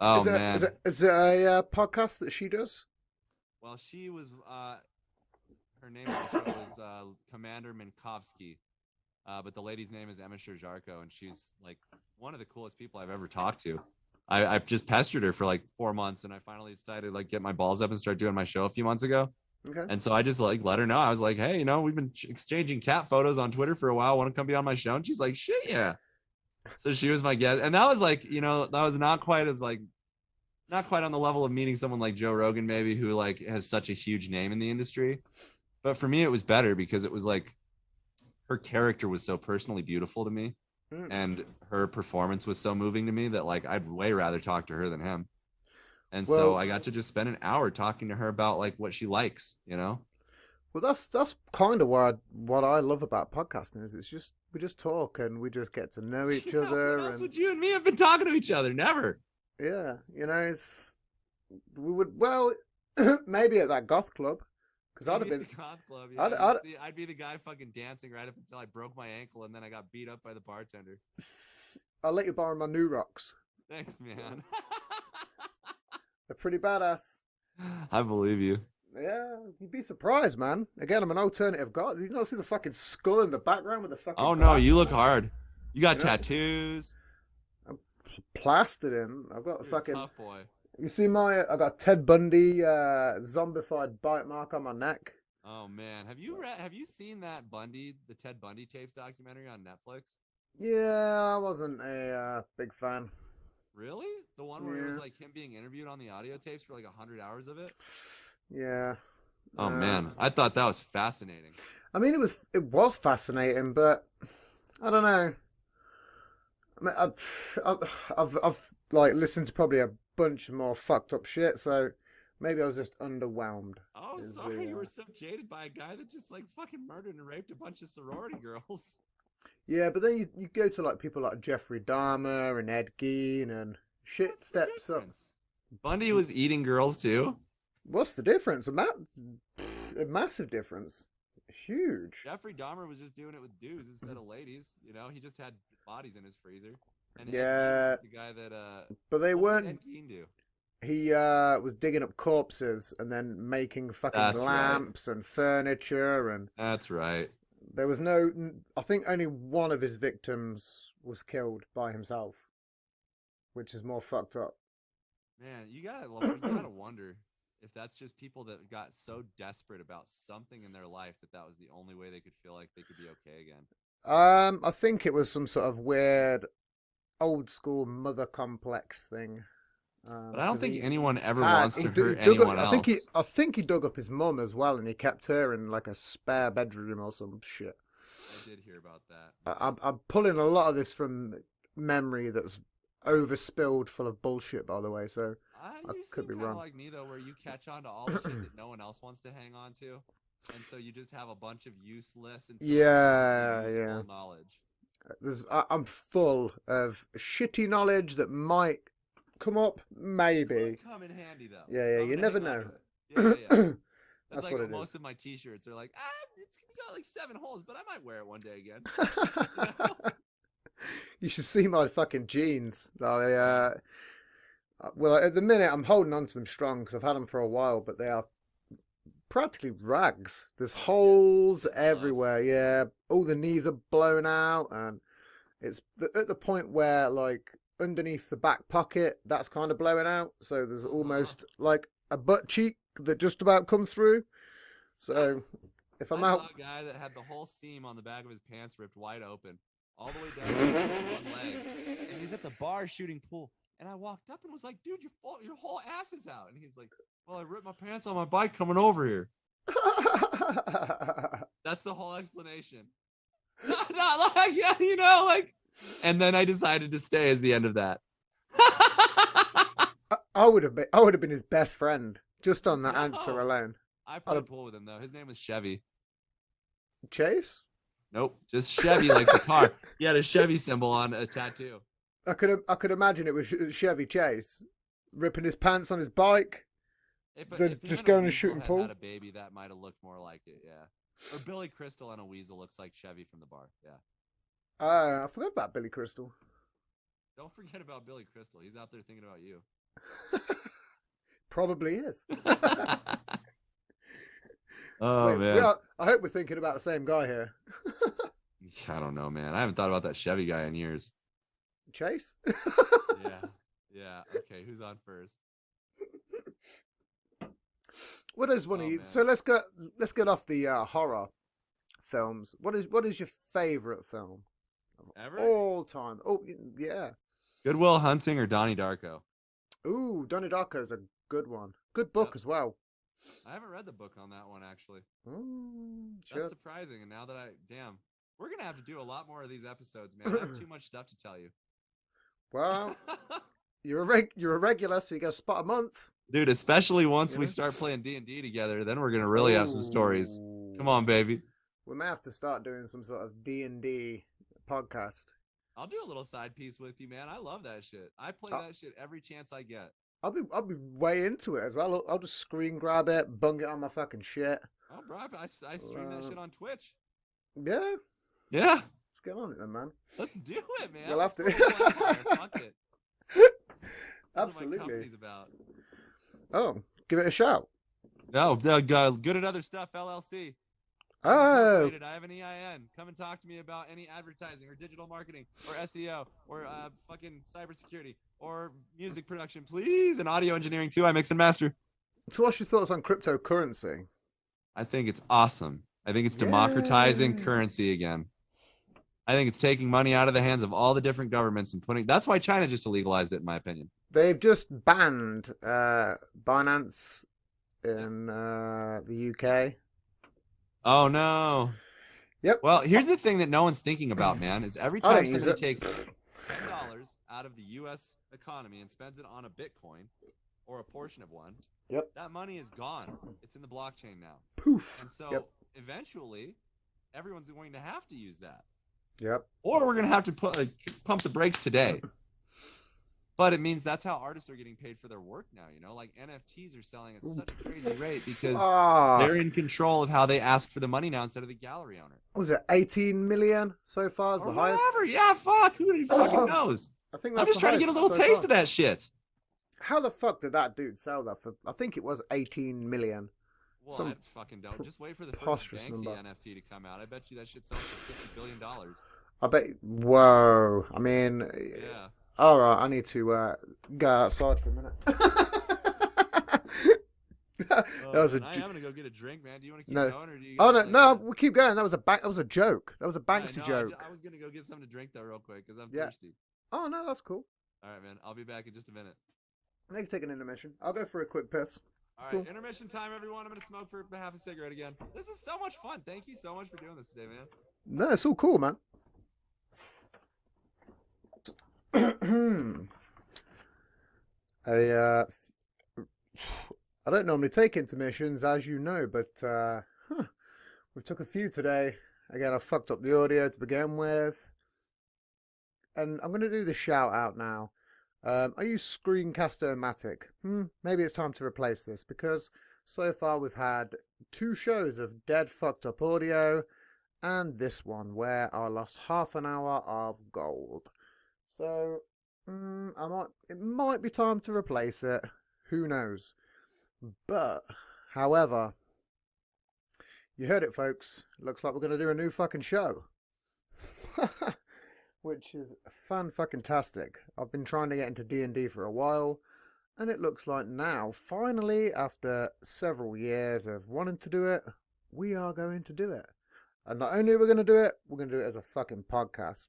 Oh is it, man. Is it a podcast that she does? Well, she was. Her name on the show was Commander Minkowski. But the lady's name is Emma Sherjarko, and she's like one of the coolest people I've ever talked to. I've just pestered her for like 4 months, and I finally decided to like get my balls up and start doing my show a few months ago. Okay. And so I just like let her know. I was like, hey, we've been exchanging cat photos on Twitter for a while. Want to come be on my show? And she's like, shit, yeah. So she was my guest, and that was like, that was not quite on the level of meeting someone like Joe Rogan, maybe, who like has such a huge name in the industry. But for me, it was better because it was like her character was so personally beautiful to me, and her performance was so moving to me that like I'd way rather talk to her than him. And so I got to just spend an hour talking to her about like what she likes, Well, that's kind of what I love about podcasting is we just talk and we just get to know each other. What else would you and me have been talking to each other? Never. Yeah, we would maybe at that goth club because I'd have been. Goth club, yeah. I'd be the guy fucking dancing right up until I broke my ankle and then I got beat up by the bartender. I'll let you borrow my new rocks. Thanks, man. They're pretty badass. I believe you. Yeah, you'd be surprised, man. Again, I'm an alternative god. Did you not see the fucking skull in the background with the fucking? Oh no, you look hard. You got tattoos. I'm plastered in. I've got a fucking. Tough boy. You see I got Ted Bundy zombified bite mark on my neck. Oh man, have you seen that the Ted Bundy tapes documentary on Netflix? Yeah, I wasn't a big fan. Really? The one where it was like him being interviewed on the audio tapes for like 100 hours of it? Yeah. Oh man, I thought that was fascinating. I mean, it was fascinating, but I don't know. I mean, I've like listened to probably a bunch of more fucked up shit, so maybe I was just underwhelmed. Oh, sorry, you were so jaded by a guy that just like fucking murdered and raped a bunch of sorority girls. Yeah, but then you go to like people like Jeffrey Dahmer and Ed Gein and shit What's the steps up. difference? Bundy was eating girls too. What's the difference? A massive difference. Huge. Jeffrey Dahmer was just doing it with dudes instead of ladies. He just had bodies in his freezer. And Yeah. the guy that But they what did weren't. Ed Gein do? He was digging up corpses and then making fucking That's lamps and furniture, and That's right. there was no. I think only one of his victims was killed by himself, which is more fucked up. Man, you gotta wonder. if that's just people that got so desperate about something in their life that was the only way they could feel like they could be okay again. I think it was some sort of weird old school mother complex thing. But I don't 'Cause think he anyone ever had wants to he hurt dug up, anyone I else. think he dug up his mum as well, and he kept her in like a spare bedroom or some shit. I did hear about that. I'm pulling a lot of this from memory that's overspilled, full of bullshit, by the way. So I You could seem be kind of wrong. like me though, where you catch on to all the shit that no one else wants to hang on to, and so you just have a bunch of useless until Yeah, useful yeah. knowledge. I'm full of shitty knowledge that might come up, maybe. Could come in handy though. Yeah, So yeah. I'm You gonna never hang on know. to it. Yeah. That's That's like what it most is. of my T-shirts are like, it's got like 7 holes, but I might wear it one day again. You know? You should see my fucking jeans. Yeah. Well, at the minute, I'm holding on to them strong because I've had them for a while, but they are practically rags. There's That's good. holes Get some gloves. everywhere. Yeah, all the knees are blown out, and it's at the point where, like, underneath the back pocket, that's kind of blowing out. So there's Uh-huh. almost like a butt cheek that just about comes through. So if I'm I saw out, a guy that had the whole seam on the back of his pants ripped wide open, all the way down to one leg, and he's at the bar shooting pool. And I walked up and was like, "Dude, your whole ass is out." And he's like, "Well, I ripped my pants on my bike coming over here." That's the whole explanation. Not like, yeah, like. And then I decided to stay as the end of that. I would have been his best friend just on that answer No, alone. I I'd played have pool with him though. His name was Chevy. Chase. Nope, just Chevy, like the car. He had a Chevy symbol on a tattoo. I could imagine it was Chevy Chase ripping his pants on his bike, then If him just and a going and weasel shooting had pool. had a baby, that might have looked more like it. Yeah. Or Billy Crystal and a weasel looks like Chevy from the bar. Yeah. I forgot about Billy Crystal. Don't forget about Billy Crystal. He's out there thinking about you. Probably is. Oh Wait, man. I hope we're thinking about the same guy here. I don't know, man. I haven't thought about that Chevy guy in years. Chase. Yeah. Yeah. Okay. Who's on first? What is one Oh of you? man. So let's get off the horror films. What is your favorite film of Ever? all time? Oh yeah. Goodwill Hunting or Donnie Darko? Ooh, Donnie Darko is a good one. Good book Yep. as well. I haven't read the book on that one actually. Sure. That's surprising. And now that we're gonna have to do a lot more of these episodes, man. I have too much stuff to tell you. Well, you're a regular, so you get a spot a month. Dude, especially once You we know? start playing D&D together, then we're gonna really have some stories. Come on, Ooh. baby. We may have to start doing some sort of D&D podcast. I'll do a little side piece with you, man. I love that shit. I play I- that shit every chance I get. I'll be way into it as well. I'll just screen grab it, bung it on my fucking shit. Oh, bro, I stream that shit on Twitch. Yeah, Yeah, let's get on it then, man. let's do it, man. We'll have Let's to. roll Empire. Fuck it. That's what my Absolutely. company's about. Oh, give it a shout. No, good at other stuff. LLC. I'm Oh, incorporated. I have an EIN. Come and talk to me about any advertising or digital marketing or SEO or fucking cybersecurity or music production, please, and audio engineering too. I mix and master. so what's your thoughts on cryptocurrency? I think it's awesome. I think it's Yeah. democratizing currency again. I think it's taking money out of the hands of all the different governments and putting. That's why China just legalized it, in my opinion. They've just banned Binance in the UK. Oh no. Yep. Well, here's the thing that no one's thinking about, man, is every I time don't use somebody it. takes $10 out of the US economy and spends it on a Bitcoin or a portion of one, Yep. that money is gone. It's in the blockchain now. Poof. And so Yep. eventually everyone's going to have to use that. Yep. Or we're going to have to pump the brakes today. But it means that's how artists are getting paid for their work now, you know? Like NFTs are selling at such a crazy rate because they're in control of how they ask for the money now instead of the gallery owner. What was it 18 million so far is Or the highest? whatever. Yeah, fuck. Who fucking knows? I think I'm that's just the trying to get a highest little so taste far. of that shit. How the fuck did that dude sell that for? I think it was 18 million. Well, Some I fucking don't. Just wait for the first preposterous Banksy number. NFT to come out. I bet you that shit sells for $50 billion. I bet. Whoa. I mean, Yeah. all right. I need to go outside for a minute. That was Man, a I j- am gonna go get a drink, man. Do you want to keep no. going, or do you Oh got no, like no, a? we'll keep going. That was That was a joke. That was a Yeah, Banksy no, joke. I was gonna go get something to drink though, real quick, because I'm Yeah. thirsty. Oh no, that's cool. All right, man. I'll be back in just a minute. I can take an intermission. I'll go for a quick piss. All It's right, cool. intermission time, everyone. I'm gonna smoke for half a cigarette again. This is so much fun. Thank you so much for doing this today, man. No, it's all cool, man. I I don't normally take intermissions, as you know, but we took a few today. Again, I fucked up the audio to begin with, and I'm going to do the shout out now. I use Screencast-O-Matic. Maybe it's time to replace this because so far we've had 2 shows of dead fucked up audio, and this one where I lost half an hour of gold. So it might be time to replace it. Who knows? But, however, you heard it, folks. Looks like we're going to do a new fucking show. Which is fan-fucking-tastic. I've been trying to get into D&D for a while, and it looks like now, finally, after several years of wanting to do it, we are going to do it. And not only are we going to do it, we're going to do it as a fucking podcast.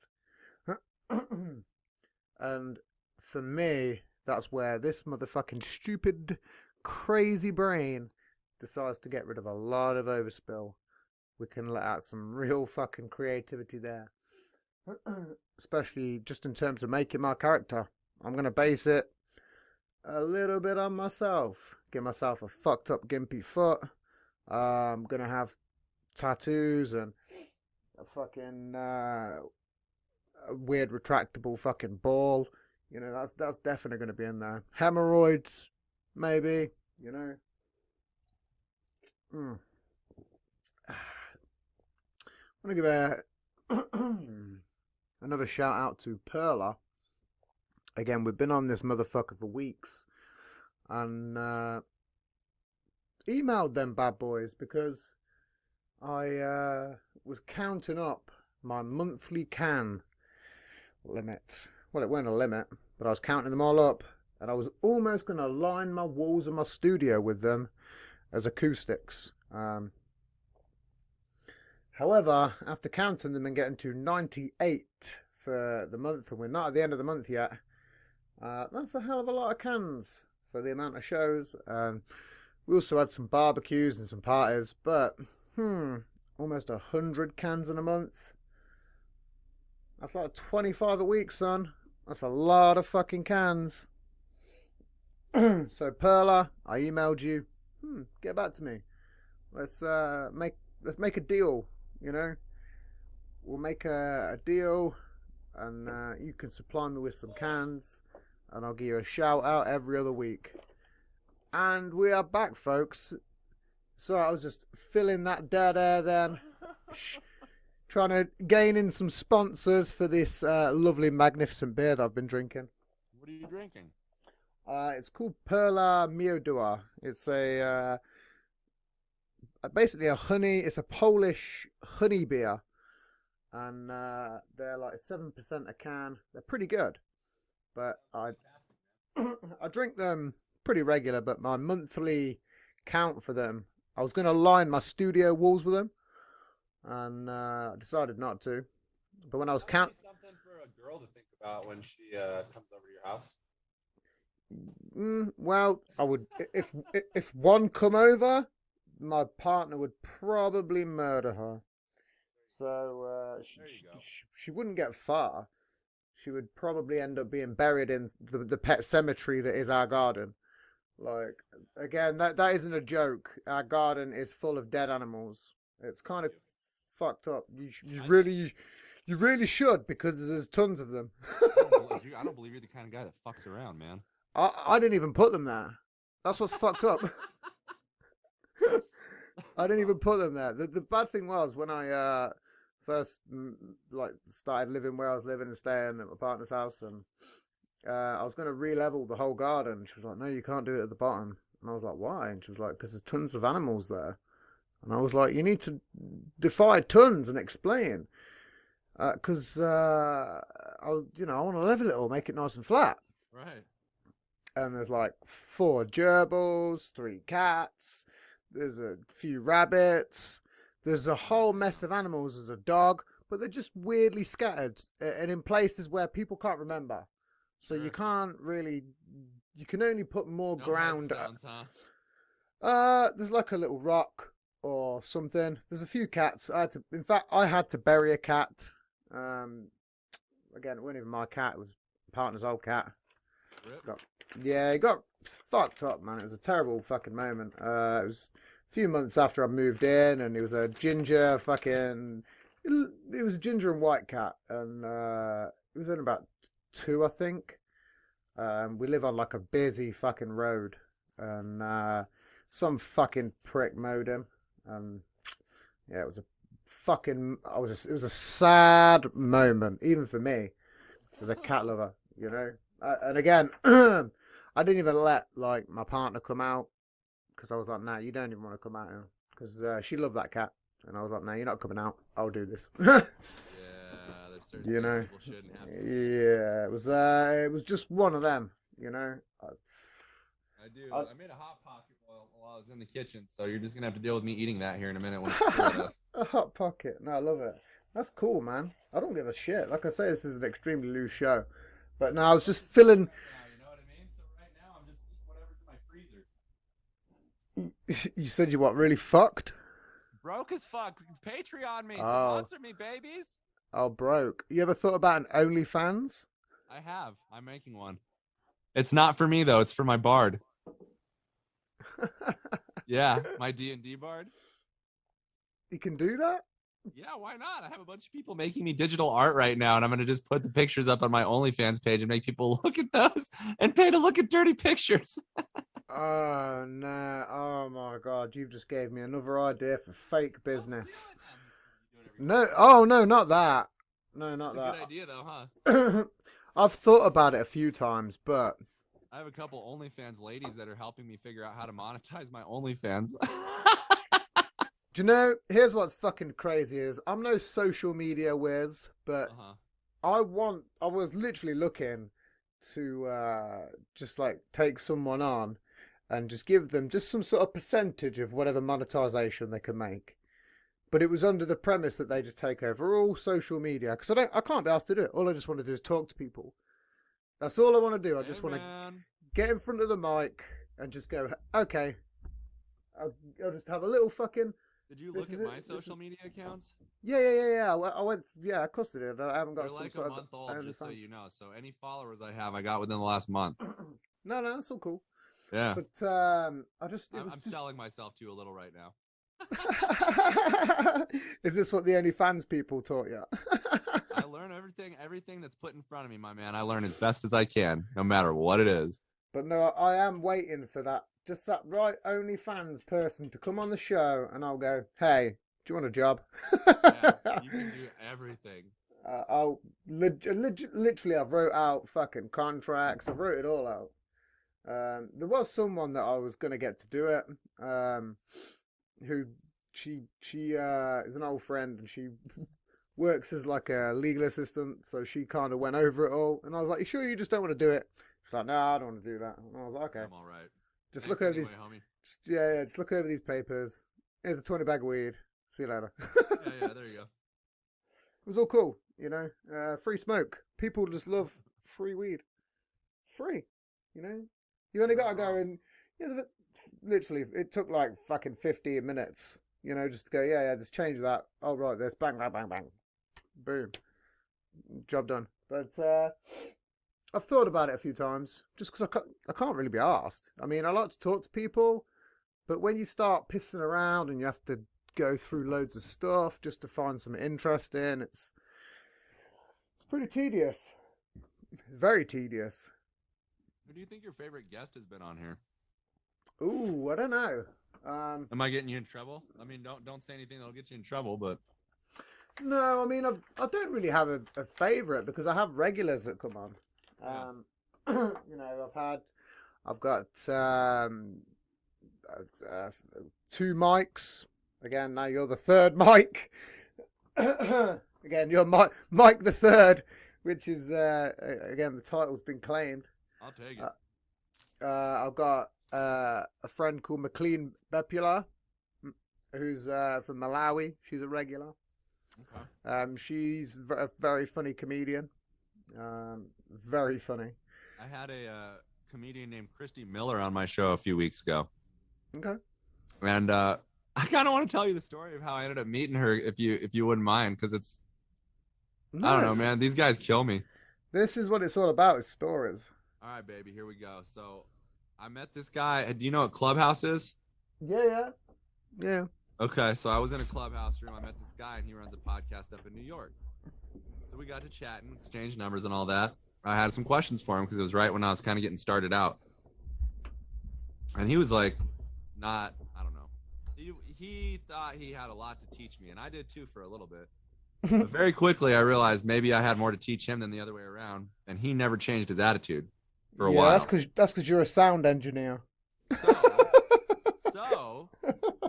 And for me, that's where this motherfucking stupid, crazy brain decides to get rid of a lot of overspill. We can let out some real fucking creativity there. Especially just in terms of making my character. I'm going to base it a little bit on myself. Give myself a fucked up gimpy foot. I'm going to have tattoos and a fucking a weird retractable fucking ball. You know, that's definitely going to be in there. Hemorrhoids, maybe, you know. I'm going to give another shout out to Perla. Again, we've been on this motherfucker for weeks. And emailed them bad boys because I was counting up my monthly can limit. Well, it weren't a limit, but I was counting them all up, and I was almost going to line my walls of my studio with them as acoustics. However, after counting them and getting to 98 for the month, and we're not at the end of the month yet, that's a hell of a lot of cans for the amount of shows. We also had some barbecues and some parties, but almost 100 cans in a month. That's like 25 a week, son. That's a lot of fucking cans. So Perla, I emailed you. Get back to me. Let's make a deal. You know, we'll make a deal, and you can supply me with some cans, and I'll give you a shout out every other week. And we are back, folks. So I was just filling that dead air then. Trying to gain in some sponsors for this lovely, magnificent beer that I've been drinking. What are you drinking? It's called Perla Miodua. It's basically it's a Polish honey beer. And they're like 7% a can. They're pretty good. But I drink them pretty regular, but my monthly count for them, I was going to line my studio walls with them. And I decided not to. But when I was something for a girl to think about when she comes over to your house. Well, I would if one come over, my partner would probably murder her. So she wouldn't get far. She would probably end up being buried in the pet cemetery that is our garden. Like, again, that isn't a joke. Our garden is full of dead animals. It's kind of fucked up. You really should, because there's tons of them. I don't believe you're the kind of guy that fucks around, man. I didn't even put them there. That's what's fucked up. I didn't even put them there. The bad thing was when I first started living where I was living and staying at my partner's house, and I was going to re-level the whole garden. She was like, "No, you can't do it at the bottom." And I was like, "Why?" And she was like, "Because there's tons of animals there." And I was like, "You need to defy tons and explain, because I want to level it or make it nice and flat." Right. and there's like 4 gerbils, 3 cats, there's a few rabbits, there's a whole mess of animals, there's a dog, but they're just weirdly scattered and in places where people can't remember. So you Sure. can't really, you can only put more No ground. headstones, huh? There's like a little rock or something. There's a few cats. In fact, I had to bury a cat. Um, Again, it wasn't even my cat. It was partner's old cat. Rip. Yeah, he got fucked up, man. It was a terrible fucking moment. It was a few months after I moved in, and it was a ginger fucking. It was a ginger and white cat, and it was only about 2, I think. We live on like a busy fucking road, and some fucking prick mowed him. Yeah, it was a fucking. It was a sad moment, even for me, as a cat lover, you know. And again, I didn't even let like my partner come out because I was like, "Nah, you don't even want to come out here," because she loved that cat, and I was like, "No, you're not coming out. I'll do this." Yeah, there's certain You things know. people shouldn't have. Yeah, it was just one of them, you know. I do. I made a hot pocket while I was in the kitchen, so you're just gonna have to deal with me eating that here in a minute when it's cold enough. A hot pocket. No, I love it. That's cool, man. I don't give a shit. Like I say, this is an extremely loose show. But no, I was just feeling. Now, you know what I mean? So right now I'm just eating whatever's in my freezer. You said you what? Really fucked? Broke as fuck. Patreon me. Oh. Sponsor me, babies. Oh, broke. You ever thought about an OnlyFans? I have. I'm making one. It's not for me though. It's for my bard. Yeah, my D&D bard. You can do that? Yeah, why not? I have a bunch of people making me digital art right now, and I'm gonna just put the pictures up on my OnlyFans page and make people look at those and pay to look at dirty pictures. Oh no! Oh my God! You've just gave me another idea for fake business. No! Oh no! Not that. No, not That's a that. good idea though, huh? I've thought about it a few times, but I have a couple OnlyFans ladies that are helping me figure out how to monetize my OnlyFans. do you know? Here's what's fucking crazy: is I'm no social media whiz, but I was literally looking to just like take someone on and just give them just some sort of percentage of whatever monetization they can make. But it was under the premise that they just take over all social media because I can't be asked to do it. All I just want to do is talk to people. That's all I want to do. I just want to get in front of the mic and just go, okay, I'll just have a little fucking. Did you look at my social media accounts? Yeah. I went. Yeah, of course I did. I haven't got They're some like sort a of month old, just so OnlyFans. you know. So any followers I have, I got within the last month. No, that's all cool. Yeah. But I just. I'm selling myself to you a little right now. Is this what the OnlyFans people taught you? I learn everything that's put in front of me, my man. I learn as best as I can, no matter what it is. But no, I am waiting for that, just that right OnlyFans person to come on the show, and I'll go, hey, do you want a job? Yeah, you can do everything. Literally, I've wrote out fucking contracts. I've wrote it all out. There was someone that I was gonna get to do it. Who she is an old friend, and she works as like a legal assistant. So she kind of went over it all, and I was like, "You sure you just don't want to do it?" She's like, "No, I don't want to do that." And I was like, "Okay, I'm all right. just Thanks look over anyway, these. homie. Just look over these papers. Here's a 20 bag of weed. See you later." Yeah, there you go. It was all cool, you know. Free smoke. People just love free weed. It's free, you know. You only got to go and literally, it took like fucking 15 minutes, you know, just to go, yeah, just change that. Oh, right, this, bang, bang, bang, bang. Boom. Job done. But I've thought about it a few times, just because I can't really be asked. I mean, I like to talk to people, but when you start pissing around and you have to go through loads of stuff just to find some interest in, it's pretty tedious. It's very tedious. Who do you think your favorite guest has been on here? Ooh, I don't know. Am I getting you in trouble? I mean, don't say anything that'll get you in trouble, but No, I mean, I don't really have a favorite because I have regulars that come on. You know, I've got 2 mics. Again, now you're the third mic. Again, you're Mike the third, which is again the title's been claimed. I'll take it. I've got a friend called McLean Bepula, who's from Malawi. She's a regular. Okay. She's a very funny comedian. Very funny. I had a comedian named Christy Miller on my show a few weeks ago. Okay. And I kind of want to tell you the story of how I ended up meeting her, if you wouldn't mind, because it's I don't know, Nice. man. These guys kill me. This is what it's all about, is stories. All right, baby, here we go. So I met this guy. Do you know what Clubhouse is? Yeah. Okay, so I was in a Clubhouse room. I met this guy, and he runs a podcast up in New York. So we got to chat and exchange numbers and all that. I had some questions for him because it was right when I was kind of getting started out. And he was like, I don't know. He thought he had a lot to teach me, and I did too for a little bit. But very quickly, I realized maybe I had more to teach him than the other way around, and he never changed his attitude for a while. That's because you're a sound engineer. So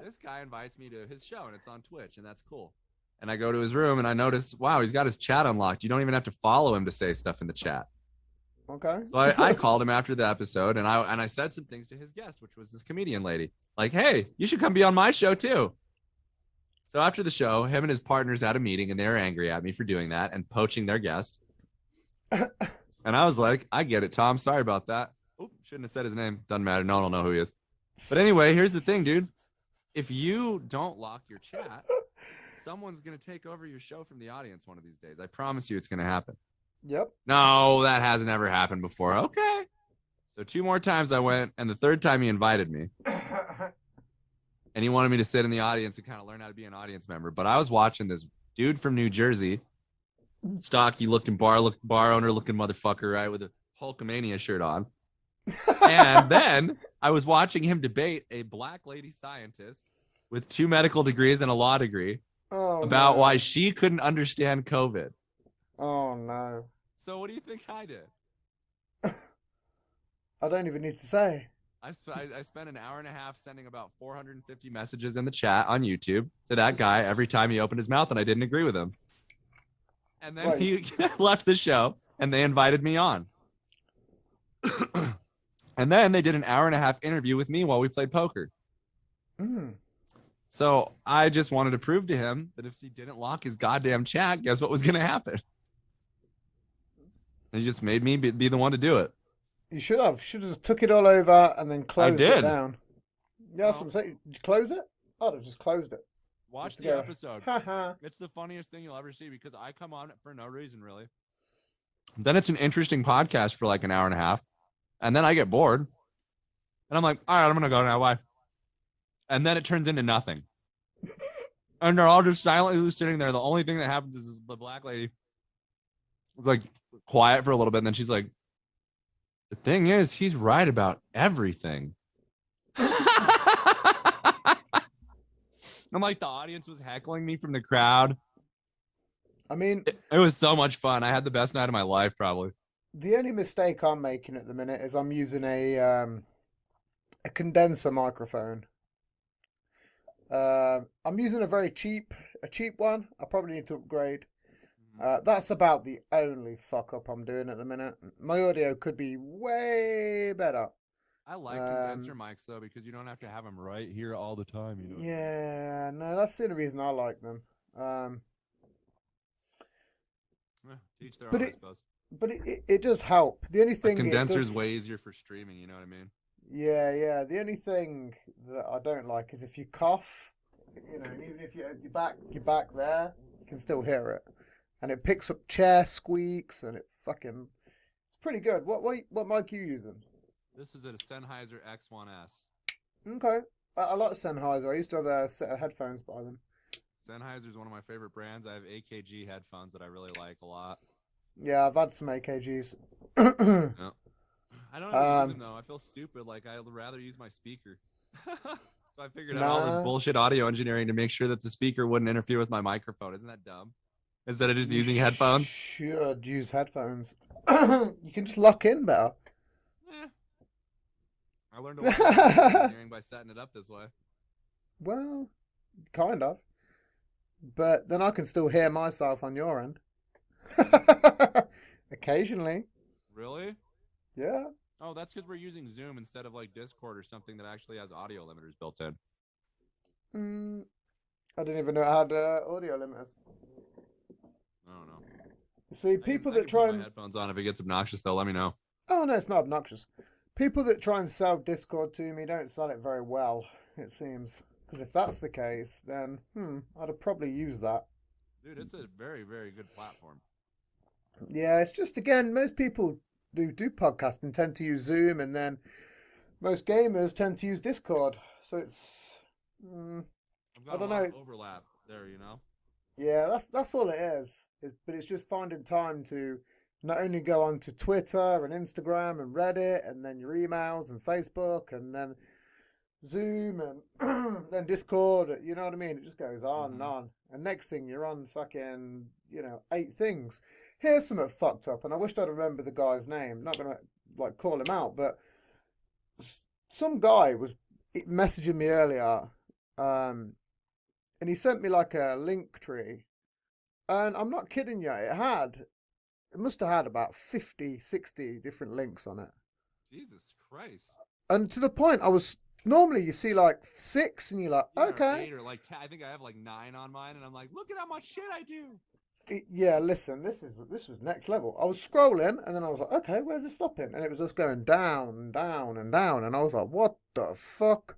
this guy invites me to his show, and it's on Twitch, and that's cool. And I go to his room, and I notice, wow, he's got his chat unlocked. You don't even have to follow him to say stuff in the chat. Okay. So I called him after the episode, and I said some things to his guest, which was this comedian lady. Like, hey, you should come be on my show too. So after the show, him and his partners had a meeting, and they were angry at me for doing that and poaching their guest. And I was like, I get it, Tom. Sorry about that. Oop, shouldn't have said his name. Doesn't matter. No one will know who he is. But anyway, here's the thing, dude. If you don't lock your chat, someone's going to take over your show from the audience one of these days. I promise you it's going to happen. Yep. No, that hasn't ever happened before. Okay. So 2 more times I went, and the 3rd time he invited me. And he wanted me to sit in the audience and kind of learn how to be an audience member. But I was watching this dude from New Jersey, stocky looking bar owner looking motherfucker, right, with a Hulkamania shirt on. And then I was watching him debate a black lady scientist with 2 medical degrees and a law degree about why she couldn't understand COVID. Oh, no. So what do you think I did? I don't even need to say. I spent an hour and a half sending about 450 messages in the chat on YouTube to that guy every time he opened his mouth, and I didn't agree with him. And then he left the show, and they invited me on. And then they did an hour and a half interview with me while we played poker. So I just wanted to prove to him that if he didn't lock his goddamn chat, guess what was going to happen? He just made me be the one to do it. You should have. Should have just took it all over and then closed it down. Yeah, that's what I'm saying. Did you close it? I'd have just closed it. Watch the episode. It's the funniest thing you'll ever see because I come on it for no reason, really. Then it's an interesting podcast for like an hour and a half. And then I get bored. And I'm like, all right, I'm going to go now. Bye. And then it turns into nothing. And they're all just silently sitting there. The only thing that happens is the black lady was like quiet for a little bit. And then she's like, the thing is, he's right about everything. I'm like, the audience was heckling me from the crowd. I mean, it was so much fun. I had the best night of my life, probably. The only mistake I'm making at the minute is I'm using a condenser microphone. I'm using a very cheap one. I probably need to upgrade. That's about the only fuck up I'm doing at the minute. My audio could be way better. I like condenser mics though because you don't have to have them right here all the time. You know. Yeah, no, that's the only reason I like them. Teach their own, I suppose. But it does help. The only thing a condenser's way easier for streaming. You know what I mean? Yeah. The only thing that I don't like is if you cough. You know, even if you're back there, you can still hear it, and it picks up chair squeaks, and it's pretty good. What mic are you using? This is a Sennheiser X1S. Okay, I like Sennheiser. I used to have a set of headphones by them. Sennheiser is one of my favorite brands. I have AKG headphones that I really like a lot. Yeah, I've had some AKGs. Yeah. I don't use them though. I feel stupid. Like I'd rather use my speaker. So I figured out all the bullshit audio engineering to make sure that the speaker wouldn't interfere with my microphone. Isn't that dumb? Instead of just using headphones. Should use headphones. You can just lock in better. I learned a lot of engineering by setting it up this way. Well, kind of. But then I can still hear myself on your end. Occasionally. Really? Yeah. Oh, that's because we're using Zoom instead of like Discord or something that actually has audio limiters built in. Mm, I didn't even know it had audio limiters. I don't know. You see, I can people I that can put try my and headphones on if it gets obnoxious though. Let me know. oh no, it's not obnoxious. People that try and sell Discord to me don't sell it very well, it seems. Because if that's the case, then I'd have probably used that. Dude, it's a very, very good platform. Yeah, it's just again, most people do podcasting tend to use Zoom, and then most gamers tend to use Discord. So it's I've I got a don't lot of know. overlap there, Yeah, that's all it is. But it's just finding time to not only go on to Twitter and Instagram and Reddit, and then your emails and Facebook, and then Zoom and then Discord. You know what I mean? It just goes on and Mm-hmm. on. And next thing you're on fucking 8 things. Here's something fucked up, and I wish I'd remember the guy's name. Not gonna like call him out, but some guy was messaging me earlier, um, and he sent me like a link tree. And I'm not kidding you, it must have had about 50, 60 different links on it. Jesus Christ. And to the point, I was normally you see like six, and you're like, Yeah, or okay, 8 or like 10. I think I have like 9 on mine, and I'm like, look at how much shit I do. yeah. Listen, this was next level. I was scrolling, and then I was like, okay, where's it stopping? And it was just going down and down and down, and I was like, what the fuck?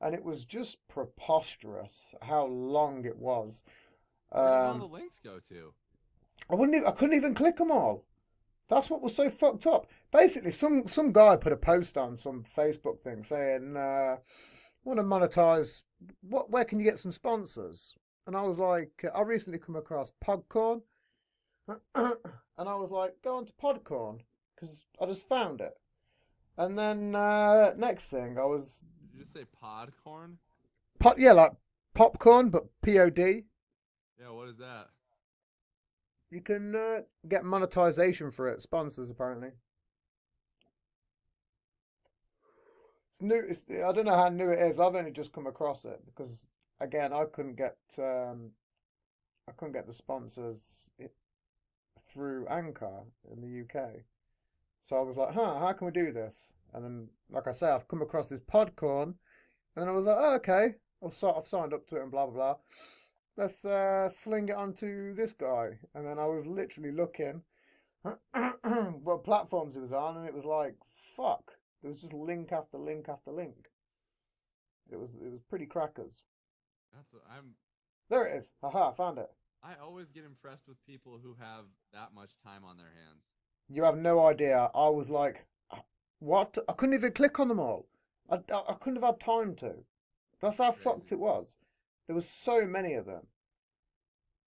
And it was just preposterous how long it was. Where did all the Um, links go to? I couldn't even click them all. That's what was so fucked up. Basically, some guy put a post on some Facebook thing saying, "Want to monetize? Where can you get some sponsors?" And I was like, I recently come across Podcorn, and I was like, go on to Podcorn because I just found it. And then next thing, I was Did you just say podcorn? yeah, like popcorn, but POD. Yeah, what is that? You can get monetization for it. Sponsors apparently. It's new. I don't know how new it is. I've only just come across it because again, I couldn't get the sponsors through Anchor in the UK. So I was like, how can we do this? And then, like I say, I've come across this Podcorn, and then I was like, oh, okay, I've signed up to it and blah blah blah. Let's sling it onto this guy. And then I was literally looking what platforms it was on, and it was like, fuck. There was just link after link after link. It was pretty crackers. I'm There it is. Haha, found it. I always get impressed with people who have that much time on their hands. You have no idea. I was like, what? I couldn't even click on them all. I couldn't have had time to. That's how fucked Crazy. it was. There was so many of them.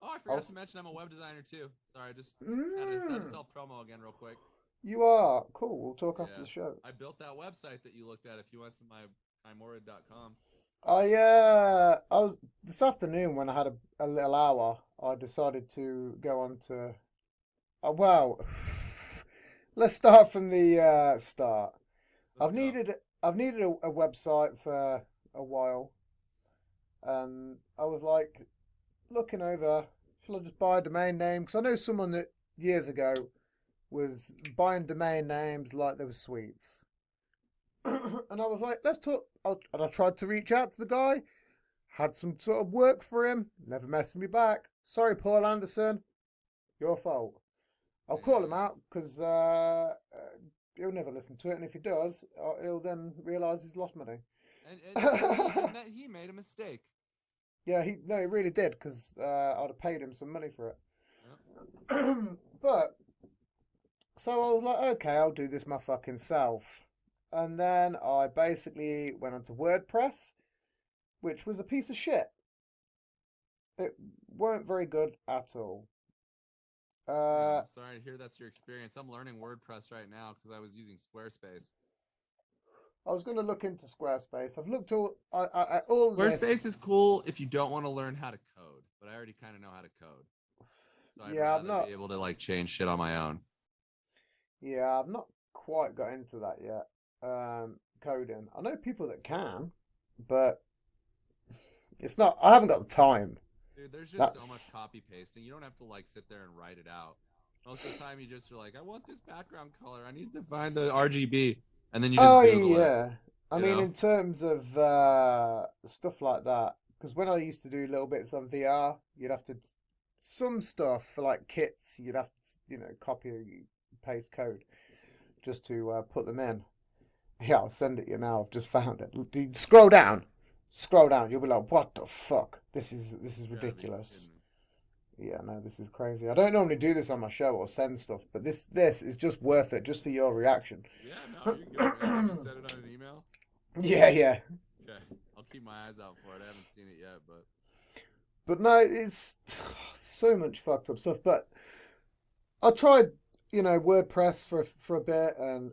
Oh, I I forgot to was, mention I'm a web designer too. Sorry, I just had to mm, self promo again real quick. you are cool. We'll talk after Yeah. the show. I built that website that you looked at if you went to my Morid.com. I was this afternoon when I had a little hour. I decided to go on to. Well, let's start from the start. Let's go. I've needed a website for a while, and I was like looking over. Shall I just buy a domain name? Because I know someone that years ago was buying domain names like they were sweets, and I was like, let's talk. And I tried to reach out to the guy. Had some sort of work for him. Never messaged me back. Sorry, Paul Anderson. Your fault. I'll call him Dang. out because he'll never listen to it, and if he does, he'll then realise he's lost money. And he made a mistake. Yeah, he really did because I'd have paid him some money for Yep. it. But so I was like, okay, I'll do this my fucking self, and then I basically went onto WordPress, which was a piece of shit. It weren't very good at all. Yeah, Uh, I'm sorry to hear that's your experience. I'm learning WordPress right now because I was using Squarespace. I was going to look into Squarespace. I've looked at all this. Squarespace is cool if you don't want to learn how to code, but I already kind of know how to code. So I'd Yeah, rather be able to like change shit on my own. I've not quite got into that yet. Coding. I know people that can, but it's not. I haven't got the time. Dude, there's just so much That's copy pasting. You don't have to like sit there and write it out. Most of the time, you just are like, I want this background color. I need to find the RGB, and then you just Google it. yeah. I You mean, know? in terms of stuff like that, because when I used to do little bits on VR, you'd have to some stuff for like kits. You'd have to, copy paste code just to put them in. Yeah, I'll send it you now. I've just found it. Dude, scroll down. Scroll down. You'll be like, what the fuck? This is You gotta be ridiculous. kidding me. Yeah, no, this is crazy. I don't normally do this on my show or send stuff, but this is just worth it just for your reaction. Yeah, no, you're good, man. Did you send it on an email? Yeah, yeah. Okay, I'll keep my eyes out for it. I haven't seen it yet, but But no, it's so much fucked up stuff. But I tried, WordPress for a bit, and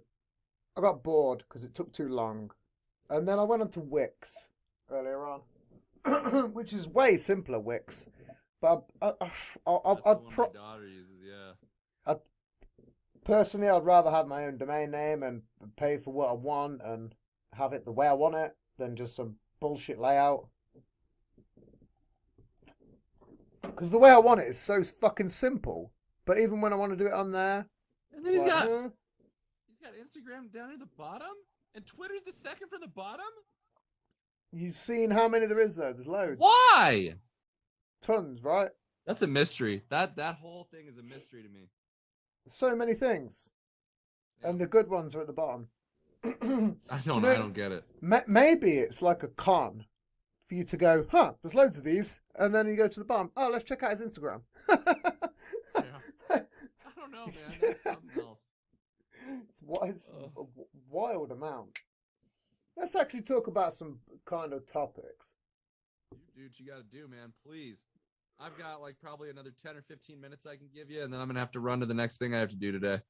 I got bored because it took too long. And then I went on to Wix earlier on, which is way simpler, Wix. But that's the one my daughter uses. Yeah. I'd personally, I'd rather have my own domain name and pay for what I want and have it the way I want it than just some bullshit layout. Because the way I want it is so fucking simple. But even when I want to do it on there, And then it's he's like, got Instagram down at the bottom, and Twitter's the second from the bottom. you've seen how many there is though. There's loads. Why? Tons, right? That's a mystery. That whole thing is a mystery to me. So many things. Yeah. And the good ones are at the bottom. I don't get it. Maybe it's like a con for you to go, there's loads of these. And then you go to the bottom. Oh, let's check out his Instagram. Yeah. I don't know, man. That's something else. It's a wild amount. Let's actually talk about some kind of topics. You do what you got to do, man. Please. I've got like probably another 10 or 15 minutes I can give you, and then I'm going to have to run to the next thing I have to do today.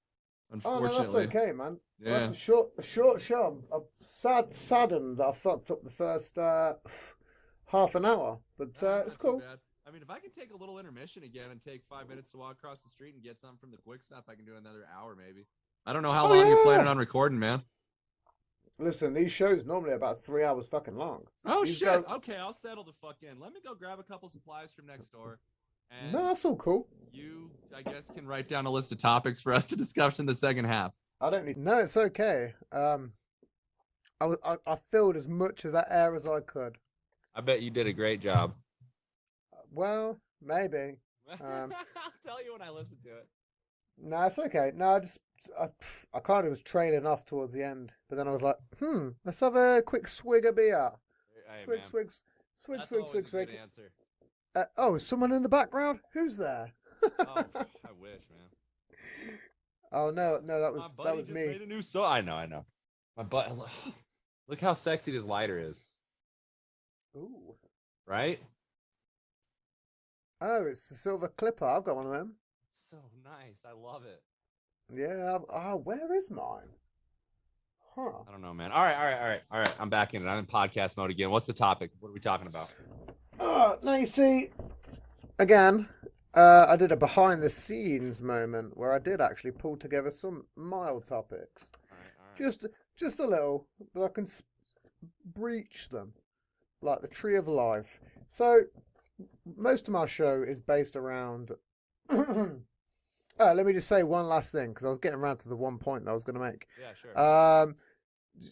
Unfortunately. Oh, no, that's okay, man. Yeah. That's a short show. I'm saddened that I fucked up the first half an hour, but it's cool. Bad. I mean, if I can take a little intermission again and take 5 minutes to walk across the street and get something from the quick stop, I can do another hour maybe. I don't know how long you're planning on recording, man. Listen, these shows normally about 3 hours fucking long. Oh, These shit. Okay, I'll settle the fuck in. Let me go grab a couple supplies from next door. And no, that's all cool. you, I guess, can write down a list of topics for us to discuss in the second half. I don't need. No, it's okay. I filled as much of that air as I could. I bet you did a great job. Well, maybe. I'll tell you when I listen to it. No, it's okay. No, I kind of was trailing off towards the end, but then I was like, let's have a quick swig of beer. Hey, Swig, man. swig, swig, That's swig, always swig, a swig. good answer. Oh, is someone in the background? Who's there? Oh, I wish, man. Oh no, that My was buddy just me. made a new song. I know. My butt. Look how sexy this lighter is, Ooh. right? Oh, it's a silver clipper. I've got one of them. So nice. I love it. Yeah. Where is mine? Huh. I don't know, man. All right. I'm back in it. I'm in podcast mode again. What's the topic? What are we talking about? Now you see, again, I did a behind the scenes moment where I did actually pull together some mild topics. All right. Just a little, but I can breach them like the tree of life. So most of my show is based around. Let me just say one last thing because I was getting around to the one point that I was going to make. Yeah, sure.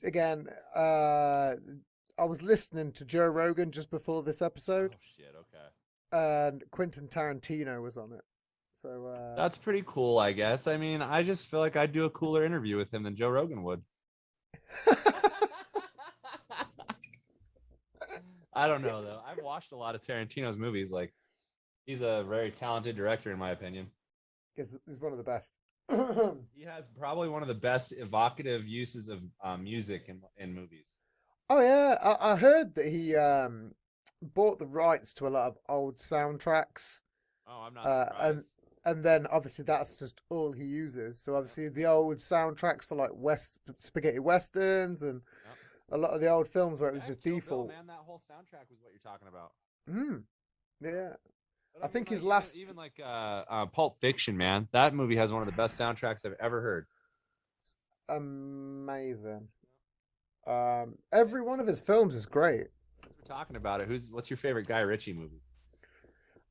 Again, I was listening to Joe Rogan just before this episode. Oh shit. Okay. And Quentin Tarantino was on it. So That's pretty cool, I guess. I mean, I just feel like I'd do a cooler interview with him than Joe Rogan would. I don't know though. I've watched a lot of Tarantino's movies. Like, he's a very talented director, in my opinion. He's one of the best. He has probably one of the best evocative uses of music in movies. Oh yeah, I heard that he bought the rights to a lot of old soundtracks. Oh, I'm not surprised. And then obviously that's just all he uses. So obviously the old soundtracks for like spaghetti westerns and a lot of the old films where it was just Kill default. Bill, man, that whole soundtrack was what you're talking about. Yeah. But I think his like, last even like Pulp Fiction, man, that movie has one of the best soundtracks I've ever heard. Amazing. Every one of his films is great. We're talking about it. What's your favorite Guy Ritchie movie?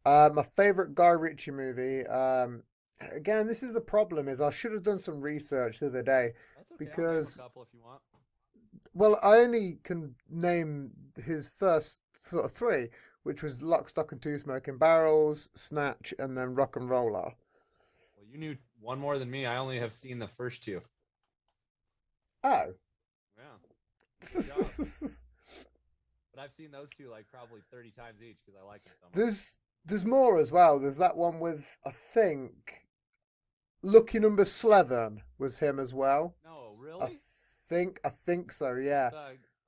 My favorite Guy Ritchie movie Again, this is the problem. Is I should have done some research the other day That's okay. I'll name a because, couple if you want. well, I only can name his first sort of three, which was Lock, Stock, and Two Smoking Barrels, Snatch, and then Rock and Roller. Well, you knew one more than me. I only have seen the first two. Oh. Yeah. Good job. But I've seen those two like probably 30 times each because I like them so much. There's more as well. There's that one with, I think, Lucky Number 11 was him as well. No, I really? think so, yeah.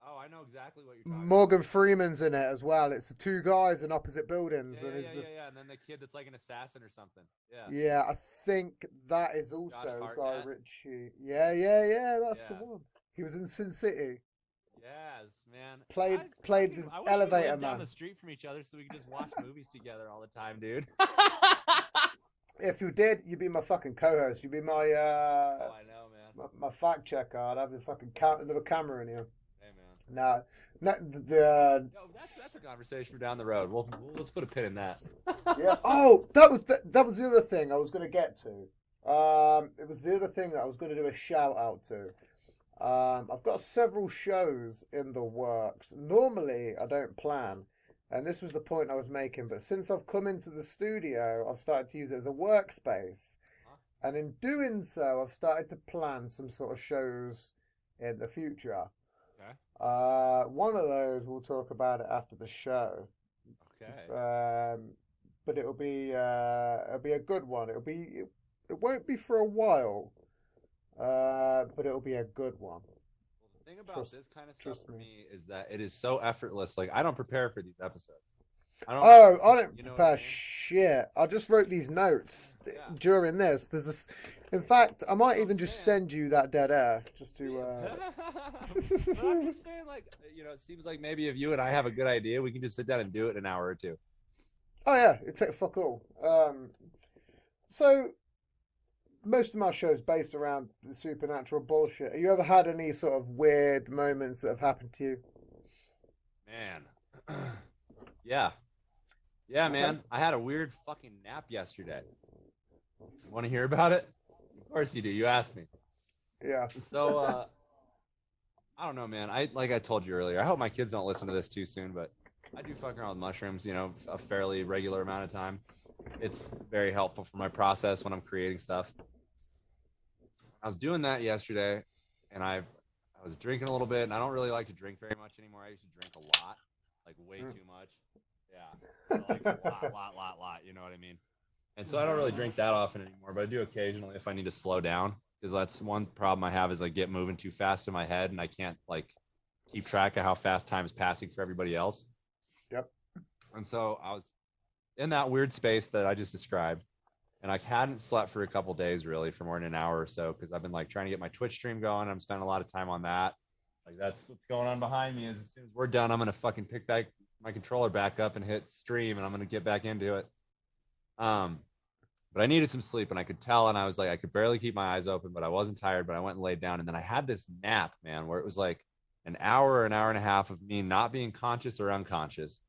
Oh, I know exactly what you're talking Morgan Freeman's in it as well. It's the two guys in opposite about. buildings, Yeah, and yeah, is yeah, the yeah, yeah. And then the kid that's like an assassin or something. Yeah. yeah. I think that is Josh also Guy Hartnett. Ritchie. Yeah. That's the Yeah. one. He was in Sin City. Yes, man. Played the I wish we elevator lived down man. the street from each other so we could just watch movies together all the time, dude. If you did, you'd be my fucking co-host. You'd be my Oh, I know, man. my fact checker. I'd have the fucking another camera in here. Hey, man. No, Yo, that's a conversation for down the road. Let's put a pin in that. yeah. Oh, that was the other thing I was going to get to. It was the other thing that I was going to do a shout out to. I've got several shows in the works. Normally, I don't plan, and this was the point I was making. But since I've come into the studio, I've started to use it as a workspace, Huh? and in doing so, I've started to plan some sort of shows in the future. Okay. One of those we'll talk about it after the show. Okay. But it'll be a good one. It won't be for a while, but it'll be a good one. Well, the thing about Trust- this kind of stuff trust for me. me is that it is so effortless. Like I don't prepare for these episodes. I don't. Oh, I don't You know what prepare I mean? shit. I just wrote these notes Yeah. during this. There's this. In fact, I might I'm even just saying. send you that dead air just to. But I'm just saying, like, it seems like maybe if you and I have a good idea, we can just sit down and do it in an hour or two. Oh yeah, it take fuck all. So most of my shows based around the supernatural bullshit. Have you ever had any sort of weird moments that have happened to you? Man. Yeah. Yeah, Okay. man. I had a weird fucking nap yesterday. Want to hear about it? Of course you do. You asked me. Yeah. So, I don't know, man. Like I told you earlier, I hope my kids don't listen to this too soon, but I do fuck around with mushrooms, a fairly regular amount of time. It's very helpful for my process when I'm creating stuff. I was doing that yesterday, and I was drinking a little bit, and I don't really like to drink very much anymore. I used to drink a lot, like way too much. Yeah, so like a lot. You know what I mean? And so I don't really drink that often anymore, but I do occasionally if I need to slow down, because that's one problem I have is I get moving too fast in my head, and I can't like keep track of how fast time is passing for everybody else. Yep. And so I was in that weird space that I just described. And I hadn't slept for a couple days really for more than an hour or so because I've been like trying to get my Twitch stream going. I'm spending a lot of time on that. Like that's what's going on behind me. Is as soon as we're done, I'm gonna fucking pick back my controller back up and hit stream, and I'm gonna get back into it. But I needed some sleep, and I could tell, and I was like, I could barely keep my eyes open, but I wasn't tired. But I went and laid down, and then I had this nap, man, where it was like an hour and a half of me not being conscious or unconscious.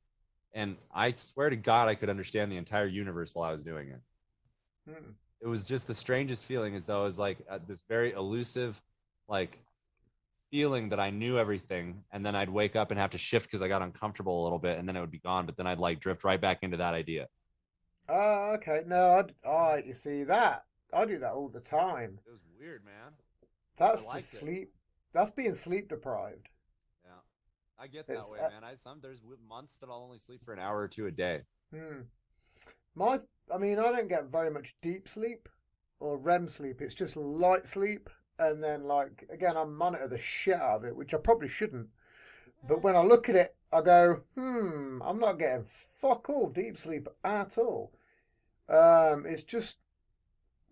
And I swear to God, I could understand the entire universe while I was doing it. It was just the strangest feeling, as though it was like this very elusive, like feeling that I knew everything, and then I'd wake up and have to shift because I got uncomfortable a little bit, and then it would be gone. But then I'd like drift right back into that idea. Oh, okay. No, you see that. I do that all the time. It was weird, man. That's I the liked it. sleep. That's being sleep deprived. Yeah, I get that It's, way, man. There's months that I'll only sleep for an hour or two a day. I mean, I don't get very much deep sleep or REM sleep. It's just light sleep, and then like again, I monitor the shit out of it, which I probably shouldn't. But when I look at it, I go, I'm not getting fuck all deep sleep at all. It's just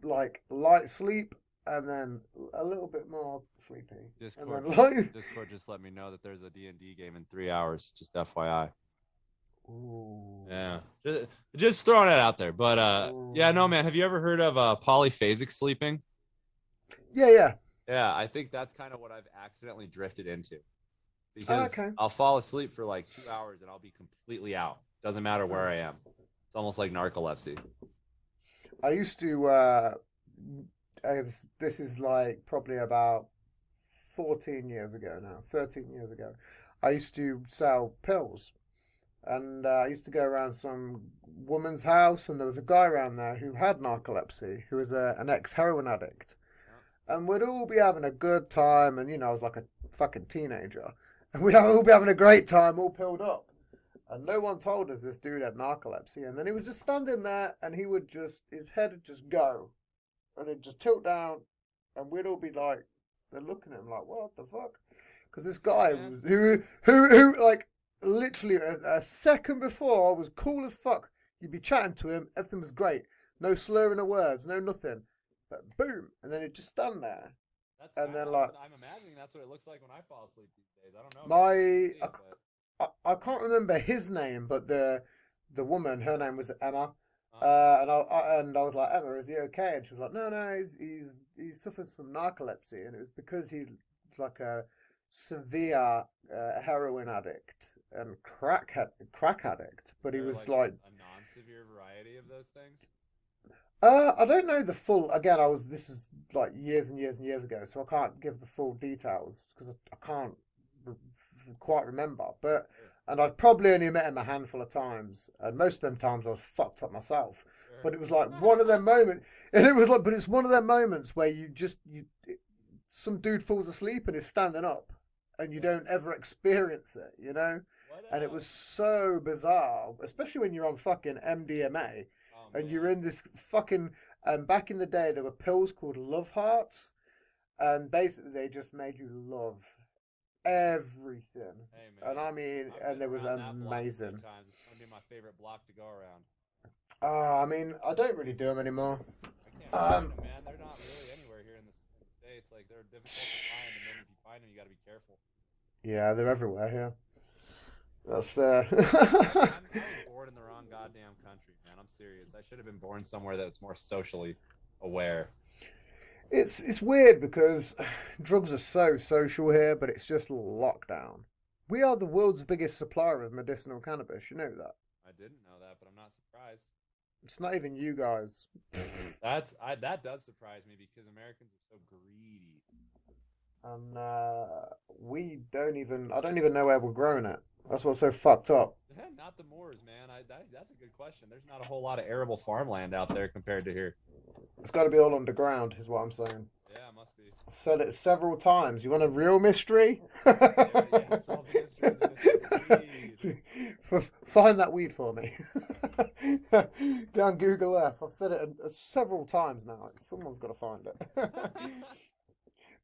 like light sleep and then a little bit more sleepy. Discord, and then light. Discord just let me know that there's a D&D game in 3 hours. Just FYI. Ooh. Yeah, just throwing it out there. But yeah, no, man. Have you ever heard of polyphasic sleeping? Yeah. Yeah, I think that's kind of what I've accidentally drifted into. Because Okay. I'll fall asleep for like 2 hours and I'll be completely out. Doesn't matter where I am. It's almost like narcolepsy. I used to. This is like probably about 14 years ago now, 13 years ago. I used to sell pills, and I used to go around some woman's house, and there was a guy around there who had narcolepsy, who was an ex-heroin addict, and we'd all be having a good time, and I was like a fucking teenager, and we'd all be having a great time, all pilled up. And no one told us this dude had narcolepsy. And then he was just standing there, and his head would just go, and it'd just tilt down, and we'd all be like, they're looking at him like, what the fuck? Because this guy was who like literally a second before was cool as fuck. You'd be chatting to him, everything was great, no slurring of words, no nothing, but boom, and then he'd just stand there, and then like I'm imagining that's what it looks like when I fall asleep these days. I don't know. I can't remember his name, but the woman, her name was Emma. And I was like, Emma, is he okay? And she was like, no, he suffers from narcolepsy, and it was because he's like a severe heroin addict and crack addict. But he was like a non-severe variety of those things. I don't know the full. Again, this is like years and years and years ago, so I can't give the full details because I can't quite remember. And I'd probably only met him a handful of times, and most of them times I was fucked up myself. Sure. But it was like one of them moments, and it was like, but it's one of them moments where some dude falls asleep and is standing up, and you don't ever experience it, And it was so bizarre, especially when you're on fucking MDMA, and you're in this fucking. Back in the day, there were pills called Love Hearts, and basically they just made you love everything. Hey, man, and I mean, and it was amazing. Times. It's gonna be my favorite block to go around. I mean, I don't really do them anymore. I can't find them, man. They're not really anywhere here in the States. Like, they're difficult to find, and then if you find them, you got to be careful. Yeah, they're everywhere here. That's I was born in the wrong goddamn country, man. I'm serious. I should have been born somewhere that's more socially aware. It's weird because drugs are so social here, but it's just lockdown. We are the world's biggest supplier of medicinal cannabis. You know that? I didn't know that, but I'm not surprised. It's not even you guys. That does surprise me because Americans are so greedy. And I don't even know where we're growing it. That's what's so fucked up. Not the Moors, man. That's a good question. There's not a whole lot of arable farmland out there compared to here. It's got to be all underground, is what I'm saying. Yeah, it must be. I've said it several times. You want a real mystery? Yeah, solve the mystery. Find that weed for me. Go on Google Earth. I've said it several times now. Someone's got to find it.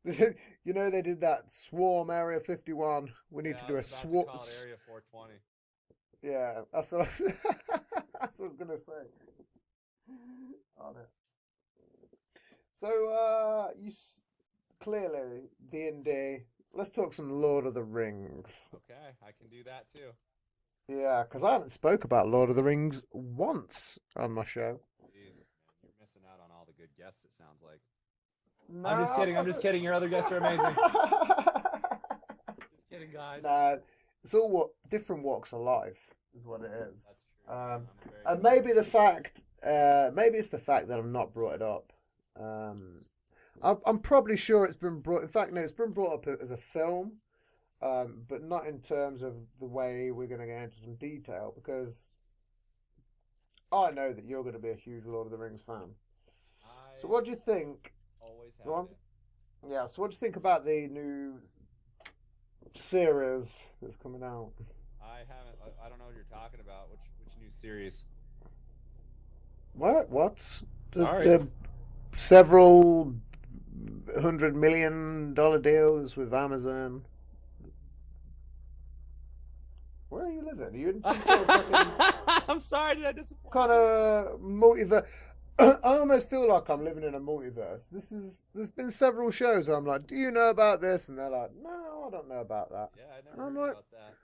They did that swarm Area 51. We need to do a swarm. Area 420. Yeah, that's what I was gonna say. On it. So, clearly D&D. Let's talk some Lord of the Rings. Okay, I can do that too. Yeah, because I haven't spoke about Lord of the Rings once on my show. Jesus, man, you're missing out on all the good guests. It sounds like. No, I'm just kidding. Your other guests are amazing. Just kidding, guys. Nah, it's all different walks of life is what it is. That's true. And maybe it's the fact that I'm not brought it up. I'm probably sure it's been brought. In fact, no, it's been brought up as a film, but not in terms of the way we're going to go into some detail because I know that you're going to be a huge Lord of the Rings fan. So, what do you think? Always have been. Yeah. So, what do you think about the new series that's coming out? I don't know what you're talking about. Which new series? What? Sorry. Several $100 million deals with Amazon. Where are you living? Are you in some sort of fucking I'm sorry, did I disappoint? kind of multiverse? I almost feel like I'm living in a multiverse. There's been several shows where I'm like, do you know about this? And they're like, no, I don't know about that. Yeah, I And never I'm heard like, about that.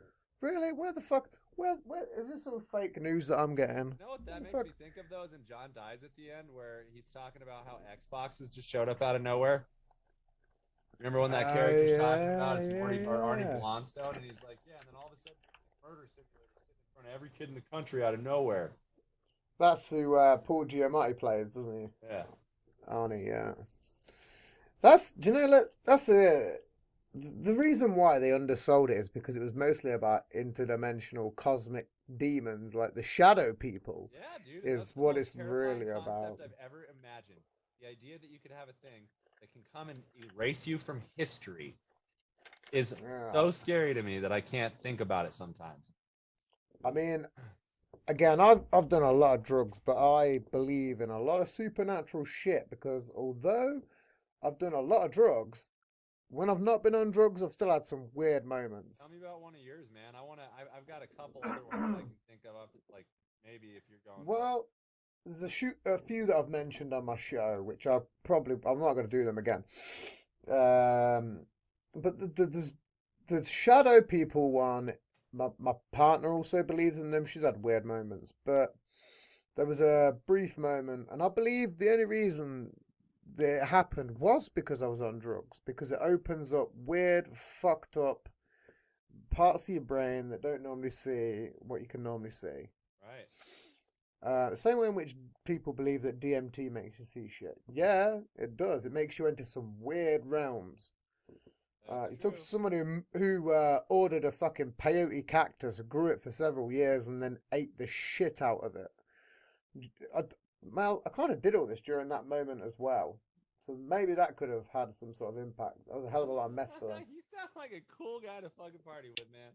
really? Where the fuck? Where is this all fake news that I'm getting? You know what that makes me think of though? Is in John Dies at the end where he's talking about how Xboxes just showed up out of nowhere. Remember when that character's talking about it's Morid or Arnie Blonstone, and he's like, yeah, and then all of a sudden, murder simulator sitting in front of every kid in the country out of nowhere. That's who Paul Giamatti plays, doesn't he? Yeah. Arnie, yeah. That's, do you know, look, that's the reason why they undersold it is because it was mostly about interdimensional cosmic demons, like the shadow people, Yeah, dude, and that's is the what most it's terrifying really about. concept I've ever imagined. The idea that you could have a thing that can come and erase you from history is Yeah. so scary to me that I can't think about it sometimes. I mean, again, I've done a lot of drugs, but I believe in a lot of supernatural shit because although I've done a lot of drugs, when I've not been on drugs, I've still had some weird Tell moments. me about one of yours, man. I've got a couple other ones that I can think of. Like maybe if you're going like, Well, there's a few that I've mentioned on my show, which I'm not going to do them again. But there's the shadow people one. My partner also believes in them. She's had weird moments, but there was a brief moment, and I believe the only reason that it happened was because I was on drugs, because it opens up weird, fucked up parts of your brain that don't normally see what you can normally see. right? The same way in which people believe that DMT makes you see shit. Yeah, it does. It makes you into some weird realms. That's You talk to true. someone who ordered a fucking peyote cactus, grew it for several years, and then ate the shit out of it. I, Mal, I kind of did all this during that moment as well. So maybe that could have had some sort of impact. That was a hell of a lot of mess for them. You sound like a cool guy to fucking party with, man.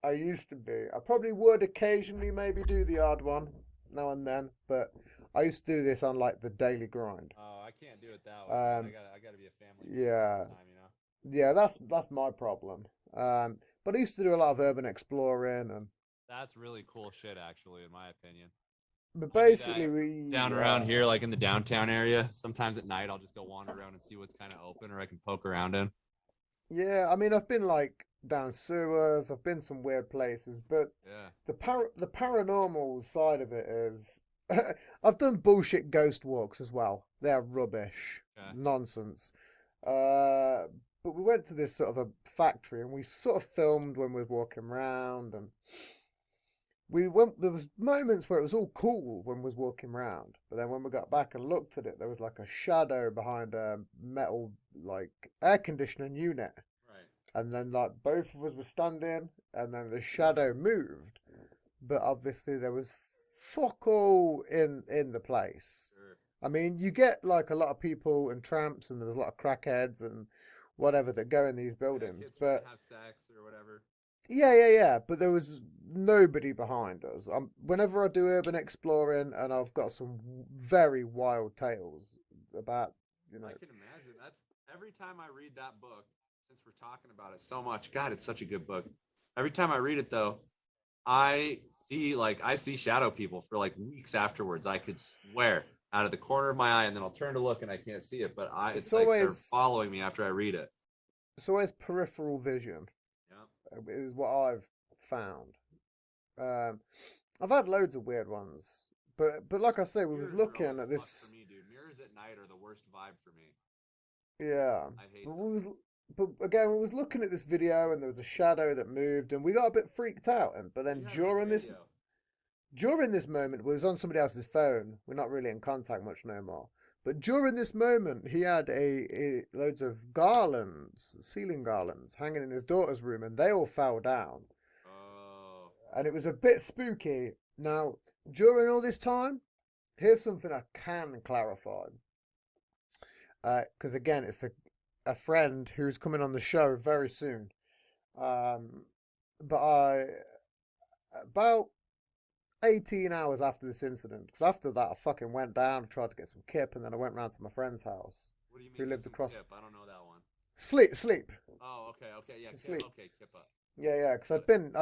I used to be. I probably would occasionally maybe do the odd one now and then, but I used to do this on like the daily grind. Oh, I can't do it that way, man. Um, I gotta be a family man at the yeah, same time, you know. yeah, that's my problem. But I used to do a lot of urban exploring, and That's really cool shit, actually, in my opinion. but I do basically that we down around here, like in the downtown area. Sometimes at night, I'll just go wander around and see what's kind of open, or I can poke around in. yeah, I mean I've been like down sewers, I've been some weird places, but Yeah. the paranormal side of it is I've done bullshit ghost walks as well. They're rubbish, Okay. nonsense. Uh, but we went to this sort of a factory and we sort of filmed when we were walking around and we went there was moments where it was all cool when we was walking around, but then when we got back and looked at it, there was like a shadow behind a metal like air conditioning unit. Right. And then like both of us were standing and then the shadow moved. But obviously there was fuck all in the place. Sure. I mean, you get like a lot of people and tramps, and there was a lot of crackheads and whatever that go in these Yeah, buildings. kids trying to But have sex or whatever. yeah. But there was nobody behind us. Whenever I do urban exploring, and I've got some very wild tales about, you know, I can imagine. That's every time I read that book, since we're talking about it so much. God, it's such a good book. Every time I read it though, I see shadow people for like weeks afterwards. I could swear out of the corner of my eye, and then I'll turn to look and I can't see it, but I it's it's like they're always following me after I read it. it's always peripheral vision Yeah. is what I've found. Um, I've had loads of weird ones, but like I say, we was Mirrors are looking always at fucked for this. me, dude. Mirrors at night are the worst vibe for me. Yeah, I hate but them. but again, we was looking at this video, and there was a shadow that moved, and we got a bit freaked out. And but then You have it on video. during this moment, we was on somebody else's phone. We're not really in contact much no more. But during this moment, he had a loads of garlands, ceiling garlands, hanging in his daughter's room, and they all fell down. Oh, And it was a bit spooky. Now, during all this time, here's something I can clarify. Because again, it's a friend who's coming on the show very soon. Um, but about 18 hours after this incident, because after that, I fucking went down, tried to get some kip, and then I went round to my friend's house, what do you who mean get lived some across. kip? I don't know that one. Sleep. Oh, okay, yeah, Sleep. okay, kippa. Yeah. Because Got it.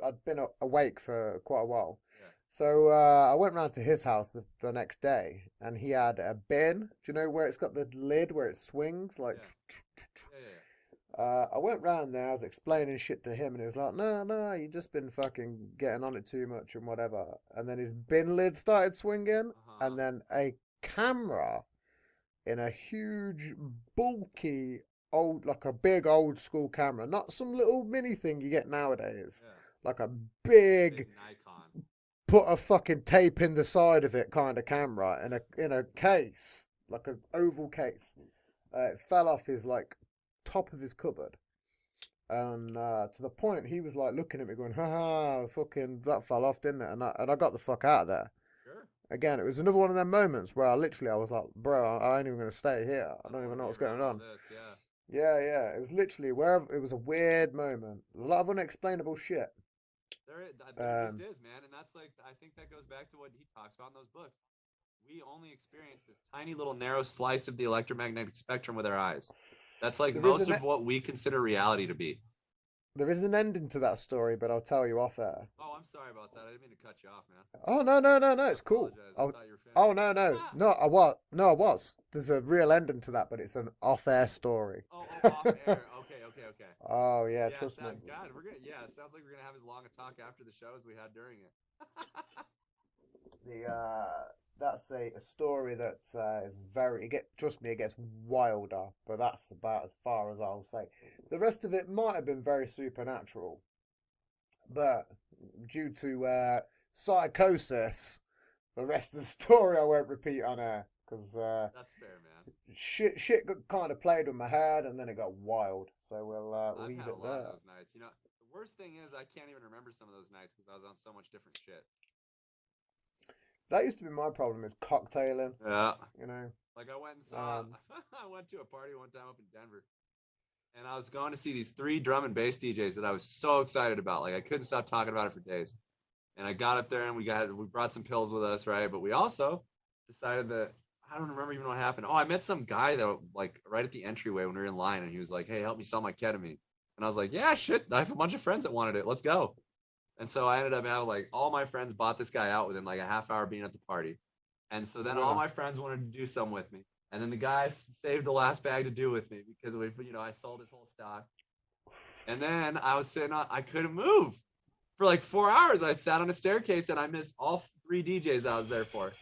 I'd been awake for quite a while. Yeah, So I went round to his house the next day, and he had a bin. Do you know where it's got the lid where it swings? Like, yeah, yeah. I went round there. I was explaining shit to him, and he was like, "No, you just been fucking getting on it too much and whatever." And then his bin lid started swinging, Uh-huh. and then a camera in a huge, bulky like a big old school camera, not some little mini thing you get nowadays, Yeah. like a Big big Nikon. put a fucking tape in the side of it kind of camera in a case, like an oval case. It fell off his like top of his cupboard. And to the point he was like looking at me going, haha, fucking that fell off, didn't it? And I got the fuck out of there. Sure. Again, it was another one of them moments where I was like, bro, I ain't even gonna stay here. I don't even know what's going on. This, yeah. Yeah. It was literally wherever. It was a weird moment. A lot of unexplainable shit. There just is, man, and that's like I think that goes back to what he talks about in those books. We only experience this tiny little narrow slice of the electromagnetic spectrum with our eyes. That's like most of what we consider reality to be. There is an ending to that story, but I'll tell you off air. Oh, I'm sorry about that. I didn't mean to cut you off, man. Oh no, it's cool. I thought you were finished. Oh no, I was. There's a real ending to that, but it's an off-air story. Oh, off air. Okay. Oh yeah, trust me. God, we're gonna. Yeah, it sounds like we're gonna have as long a talk after the show as we had during it. That's a story that is very. Trust me, it gets wilder, but that's about as far as I'll say. The rest of it might have been very supernatural, but due to psychosis, the rest of the story I won't repeat on air because that's fair, man. Shit got kind of played with my head, and then it got wild. So we'll I've leave had it a lot there. of those nights. You know, the worst thing is I can't even remember some of those nights because I was on so much different shit. That used to be my problem, is cocktailing. Yeah. You know. Like I went and saw, I went to a party one time up in Denver, and I was going to see these 3 drum and bass DJs that I was so excited about. Like I couldn't stop talking about it for days. And I got up there and we brought some pills with us, right? But we also decided that I don't remember even what happened. Oh, I met some guy that like right at the entryway when we were in line, and he was like, "Hey, help me sell my ketamine." And I was like, "Yeah, shit, I have a bunch of friends that wanted it. Let's go." And so I ended up having like all my friends bought this guy out within like a half hour being at the party. And so then all my friends wanted to do some with me. And then the guy saved the last bag to do with me because I sold his whole stock. And then I was I couldn't move. For like 4 hours, I sat on a staircase and I missed all 3 DJs I was there for.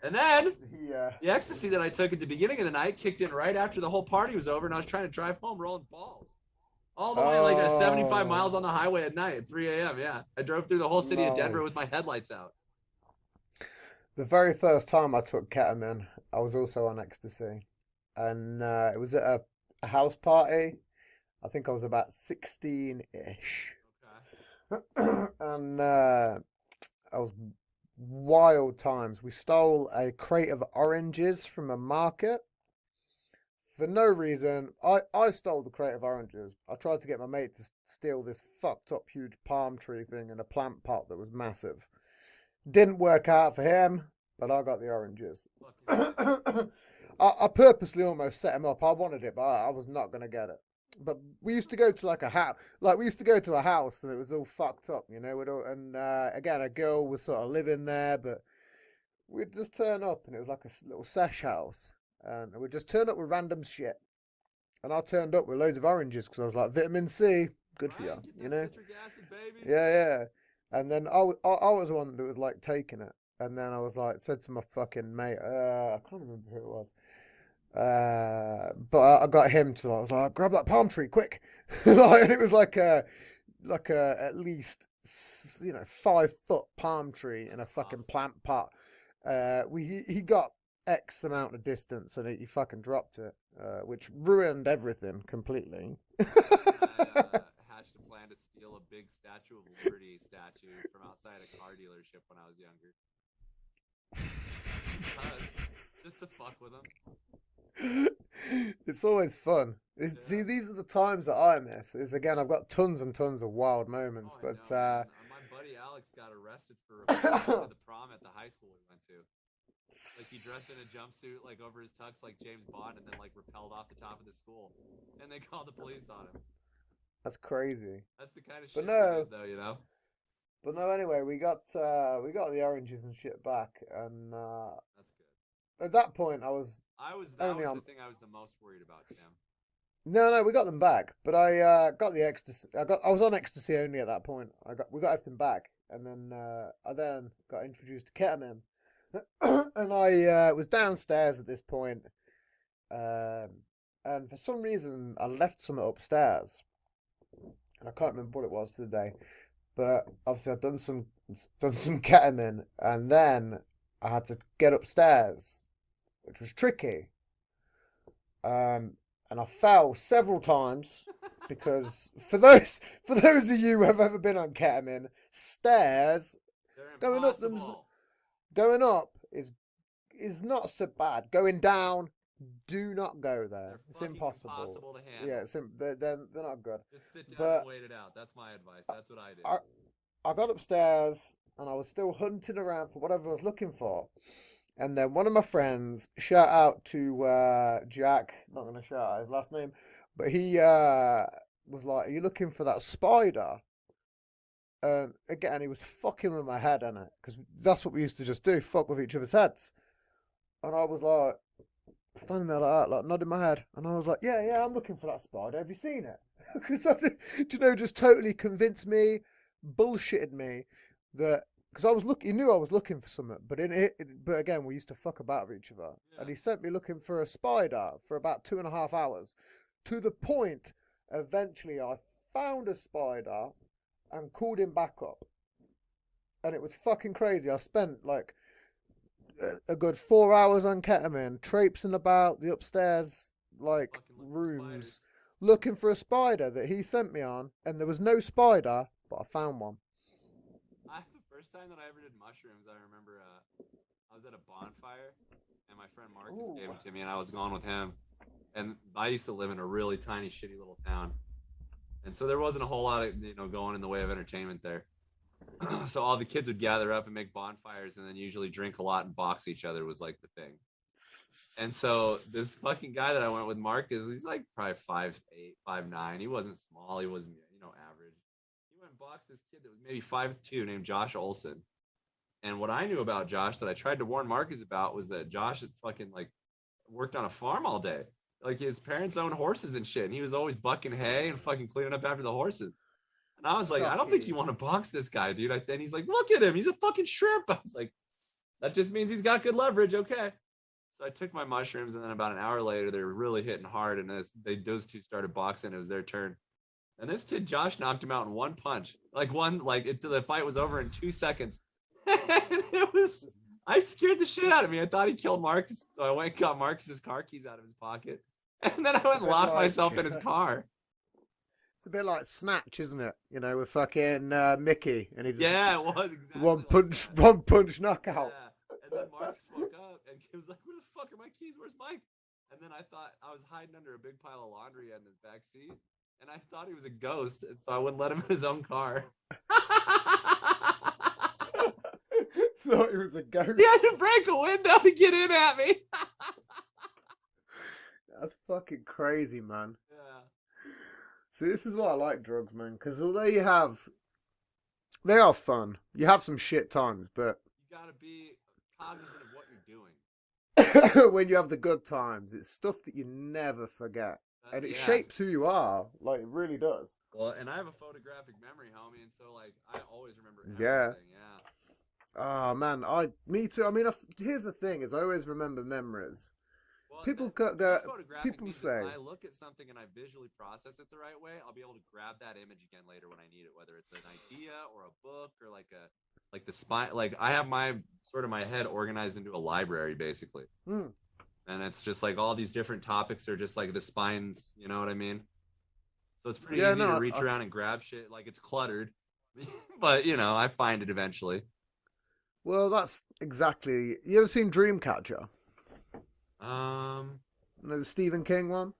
And then the ecstasy that I took at the beginning of the night kicked in right after the whole party was over, and I was trying to drive home rolling balls. All the way like 75 miles on the highway at night at 3 a.m. Yeah. I drove through the whole city of Denver with my headlights out. The very first time I took ketamine, I was also on ecstasy. And it was at a house party. I think I was about 16-ish. Okay. And I was wild times. We stole a crate of oranges from a market. For no reason, I stole the crate of oranges. I tried to get my mate to steal this fucked up huge palm tree thing in a plant pot that was massive. Didn't work out for him, but I got the oranges. I purposely almost set him up. I wanted it, but I was not going to get it. But we used to go to like a house, a house, and it was all fucked up, you know. Again, a girl was sort of living there, but we'd just turn up, and it was like a little sesh house, and we'd just turn up with random shit. And I turned up with loads of oranges because I was like, vitamin C, good for you, you know. Citric acid, baby. Yeah. And then I was the one that was like taking it, and then I was like, said to my fucking mate, I can't remember who it was. But I got him to. I was like, grab that palm tree, quick! And it was like a at least 5-foot palm tree in a fucking plant pot. He got X amount of distance and he fucking dropped it, which ruined everything completely. I hatched a plan to steal a big statue of Liberty statue from outside a car dealership when I was younger. Just to fuck with them. It's always fun. See, these are the times that I miss. Again, I've got tons and tons of wild moments, my buddy Alex got arrested for going to the prom at the high school we went to. Like he dressed in a jumpsuit, like over his tux, like James Bond, and then like rappelled off the top of the school, and they called the police on him. That's crazy. That's the kind of shit did, though, you know. But no, anyway, we got the oranges and shit back, and that's good. At that point, that was the thing I was the most worried about, Tim. No, we got them back, but I got the ecstasy. I was on ecstasy only at that point. We got everything back, and then I then got introduced to ketamine, and I was downstairs at this point, and for some reason I left something upstairs, and I can't remember what it was today. But obviously I'd done some ketamine, and then I had to get upstairs, which was tricky. And I fell several times because for those of you who have ever been on ketamine, stairs They're going up them impossible. going up is not so bad. Going down, do not go there. They're It's fucking impossible. impossible to handle. Yeah, they're not good. Just sit down But and wait it out. That's my advice. That's what I did. I got upstairs and I was still hunting around for whatever I was looking for. And then one of my friends, shout out to Jack, not going to shout out his last name, but he was like, "Are you looking for that spider?" Again, he was fucking with my head on it, because that's what we used to just do, fuck with each other's heads. And I was like, standing there like that, like nodding my head. And I was like, yeah, I'm looking for that spider. Have you seen it? Because, just totally convinced me, bullshitted me that, because I was looking, he knew I was looking for something, but but again, we used to fuck about with each other. Yeah. And he sent me looking for a spider for about 2.5 hours, to the point, eventually I found a spider and called him back up. And it was fucking crazy. I spent like a good 4 hours on ketamine, traipsing about the upstairs like Fucking looking for rooms, spiders. looking for a spider that he sent me on, and there was no spider, but I found one. The first time that I ever did mushrooms, I remember I was at a bonfire, and my friend Marcus Ooh. gave them to me, and I was going with him. And I used to live in a really tiny, shitty little town, and so there wasn't a whole lot of going in the way of entertainment there. So all the kids would gather up and make bonfires, and then usually drink a lot and box each other was like the thing. And so this fucking guy that I went with, Marcus, he's like probably 5'8", 5'9". He wasn't small. He wasn't average. He went and boxed this kid that was maybe 5'2", named Josh Olson. And what I knew about Josh that I tried to warn Marcus about was that Josh had fucking like worked on a farm all day. Like his parents owned horses and shit, and he was always bucking hay and fucking cleaning up after the horses. And I was like, I don't think you want to box this guy, dude. Then he's like, look at him. He's a fucking shrimp. I was like, that just means he's got good leverage. Okay. So I took my mushrooms, and then about an hour later, they were really hitting hard, and those two started boxing. It was their turn. And this kid, Josh, knocked him out in one punch. The fight was over in 2 seconds. I scared the shit out of me. I thought he killed Marcus. So I went and got Marcus's car keys out of his pocket. And then I went and locked myself in his car. It's a bit like Snatch, isn't it? With fucking Mickey, and he just it was exactly one punch knockout. Yeah. And then Marcus woke up and he was like, "Where the fuck are my keys? Where's Mike?" And then I thought I was hiding under a big pile of laundry in his back seat, and I thought he was a ghost, and so I wouldn't let him in his own car. Thought he was a ghost. He had to break a window to get in at me. That's fucking crazy, man. Yeah. See, this is why I like drugs, man. Because although they are fun. You have some shit times, but You gotta be cognizant of what you're doing. when you have the good times, it's stuff that you never forget, and it shapes who you are. Like, it really does. Well, and I have a photographic memory, homie, and so like I always remember everything. Yeah. Yeah. Oh man, me too. I mean, here's the thing: is I always remember memories. Well, People people say, when I look at something and I visually process it the right way, I'll be able to grab that image again later when I need it, whether it's an idea or a book or like the spine. Like I have my head organized into a library basically, and it's just like all these different topics are just like the spines. You know what I mean? So it's pretty easy to reach around and grab shit. Like it's cluttered, but I find it eventually. Well, that's exactly. You ever seen Dreamcatcher? The Stephen King one.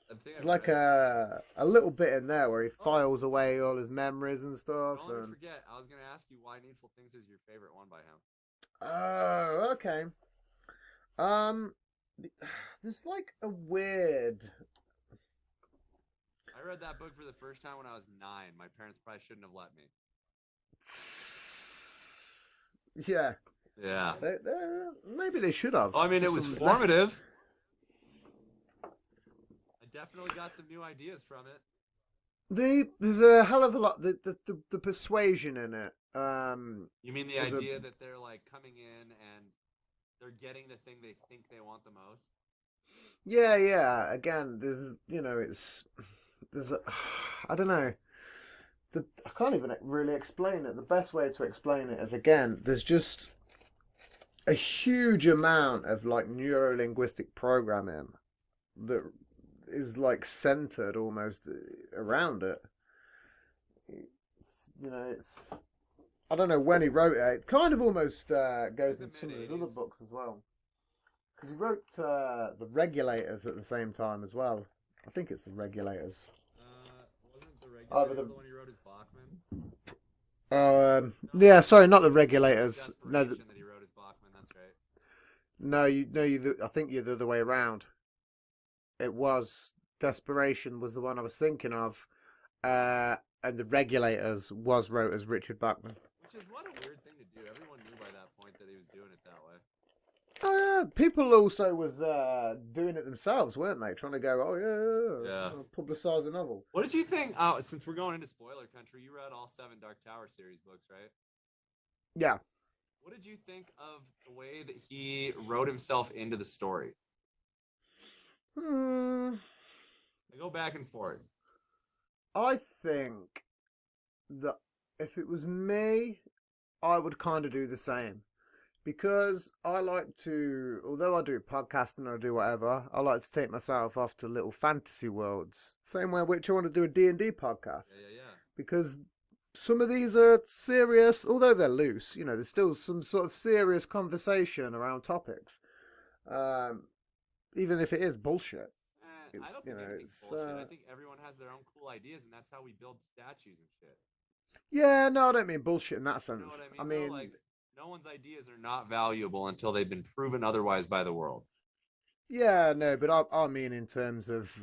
It's like a little bit in there where he files away all his memories and stuff. Don't ever forget, I was going to ask you why Needful Things is your favorite one by him. Oh, okay. There's like a weird. I read that book for the first time when I was 9. My parents probably shouldn't have let me. Yeah. Yeah. Maybe they should have. Oh, I mean, it was formative. I definitely got some new ideas from it. There's a hell of a lot. The persuasion in it. You mean the idea that they're like coming in and they're getting the thing they think they want the most? Yeah. Again, I don't know. I can't even really explain it. The best way to explain it is, again, there's just a huge amount of like neuro-linguistic programming that is like centered almost around it. It's I don't know when he wrote it. It kind of almost goes into some of his other books as well, because he wrote The Regulators at the same time as well. I think it's The Regulators. Wasn't The Regulators the one he wrote as Bachman? Yeah, sorry, not The Regulators. No, That he wrote as Bachman. That's right. no, I think you're the other way around. It was Desperation was the one I was thinking of, and The Regulators was wrote as Richard Bachman. Which is what a weird thing to do. Everyone knew by that point that he was doing it that way. Oh yeah, people also was doing it themselves, weren't they? Trying to go, Yeah. publicize a novel. What did you think? Since we're going into spoiler country, you read all 7 Dark Tower series books, right? Yeah. What did you think of the way that he wrote himself into the story? I go back and forth. I think that if it was me, I would kind of do the same. Because I like to, although I do podcasting or I do whatever, I like to take myself off to little fantasy worlds. Same way which I want to do a D&D podcast. Yeah. Because some of these are serious, although they're loose, there's still some sort of serious conversation around topics. Even if it is bullshit. I don't think anything's bullshit. I think everyone has their own cool ideas, and that's how we build statues and shit. Yeah, no, I don't mean bullshit in that sense. You know what I mean? Like, no one's ideas are not valuable until they've been proven otherwise by the world. Yeah, no, but I mean in terms of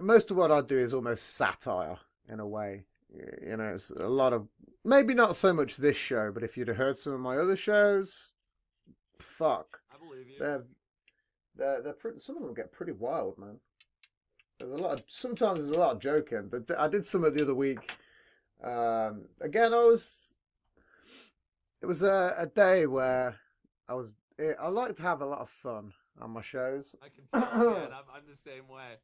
most of what I do is almost satire in a way. It's a lot of, maybe not so much this show, but if you'd have heard some of my other shows, fuck. I believe you. They're some of them get pretty wild, man. Sometimes there's a lot of joking, but I did some of the other week. Again, it was a day where I like to have a lot of fun on my shows. I can tell, man. I'm the same way.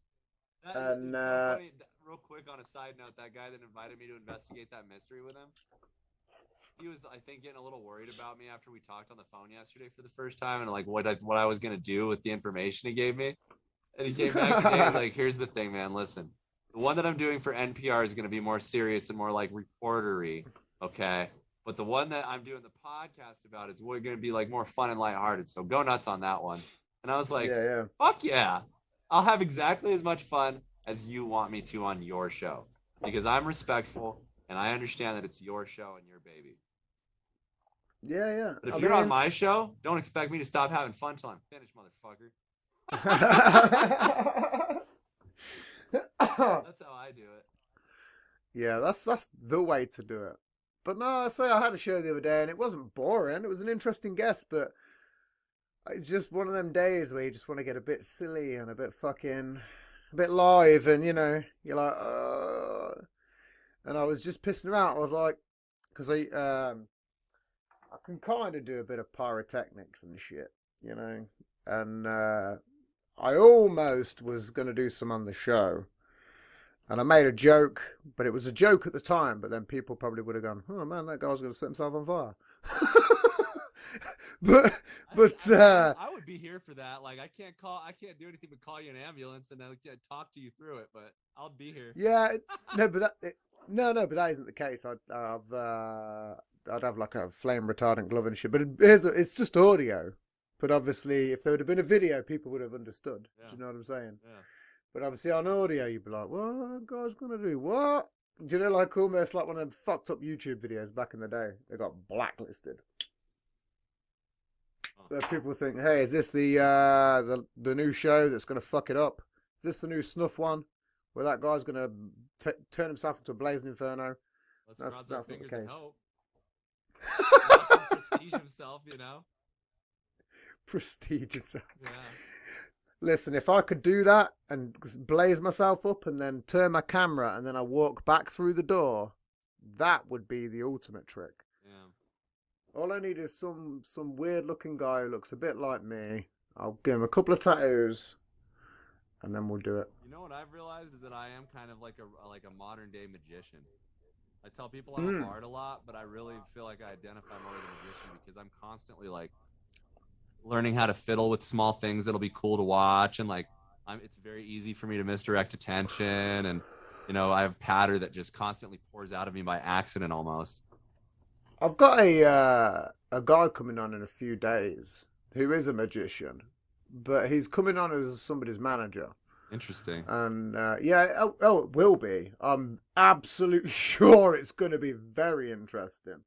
And so funny. Real quick on a side note, that guy that invited me to investigate that mystery with him, he was, I think, getting a little worried about me after we talked on the phone yesterday for the first time, and like what I was gonna do with the information he gave me. And he came back today. He's like, "Here's the thing, man. Listen, the one that I'm doing for NPR is gonna be more serious and more like reportery, okay? But the one that I'm doing the podcast about is going to be like more fun and lighthearted. So go nuts on that one." And I was like, yeah. Fuck yeah. I'll have exactly as much fun as you want me to on your show, because I'm respectful and I understand that it's your show and your baby. Yeah. But if you're on my show, don't expect me to stop having fun till I'm finished, motherfucker. That's how I do it. Yeah, that's the way to do it. But no, I say I had a show the other day and it wasn't boring. It was an interesting guest, but it's just one of them days where you just want to get a bit silly and a bit live, and you're like, and I was just pissing her out. I was like, because I can kind of do a bit of pyrotechnics and shit, and I almost was going to do some on the show. And I made a joke, but it was a joke at the time. But then people probably would have gone, "Oh man, that guy's going to set himself on fire." I would be here for that. Like, I can't do anything but call you an ambulance and then talk to you through it. But I'll be here. Yeah, no, but that isn't the case. I'd have like a flame retardant glove and shit. But it's just audio. But obviously, if there would have been a video, people would have understood. Yeah. Do you know what I'm saying? Yeah. But obviously on audio, you'd be like, what that guy's going to do? What? Do you know, like almost like one of them fucked up YouTube videos back in the day? They got blacklisted. Where people think, hey, is this the new show that's going to fuck it up? Is this the new snuff one? Where that guy's going to turn himself into a blazing inferno? Let's cross our fingers and hope. Prestige himself, Prestige himself. Yeah. Listen, if I could do that and blaze myself up and then turn my camera and then I walk back through the door, that would be the ultimate trick. Yeah. All I need is some weird looking guy who looks a bit like me. I'll give him a couple of tattoos and then we'll do it. You know what I've realized is that I am kind of like a modern day magician. I tell people I'm a Mm. bard a lot, but I really feel like I identify more as a magician because I'm constantly like learning how to fiddle with small things that'll be cool to watch, and like it's very easy for me to misdirect attention, and I have patter that just constantly pours out of me by accident almost. I've got a guy coming on in a few days who is a magician, but he's coming on as somebody's manager. Interesting. And it will be. I'm absolutely sure it's going to be very interesting.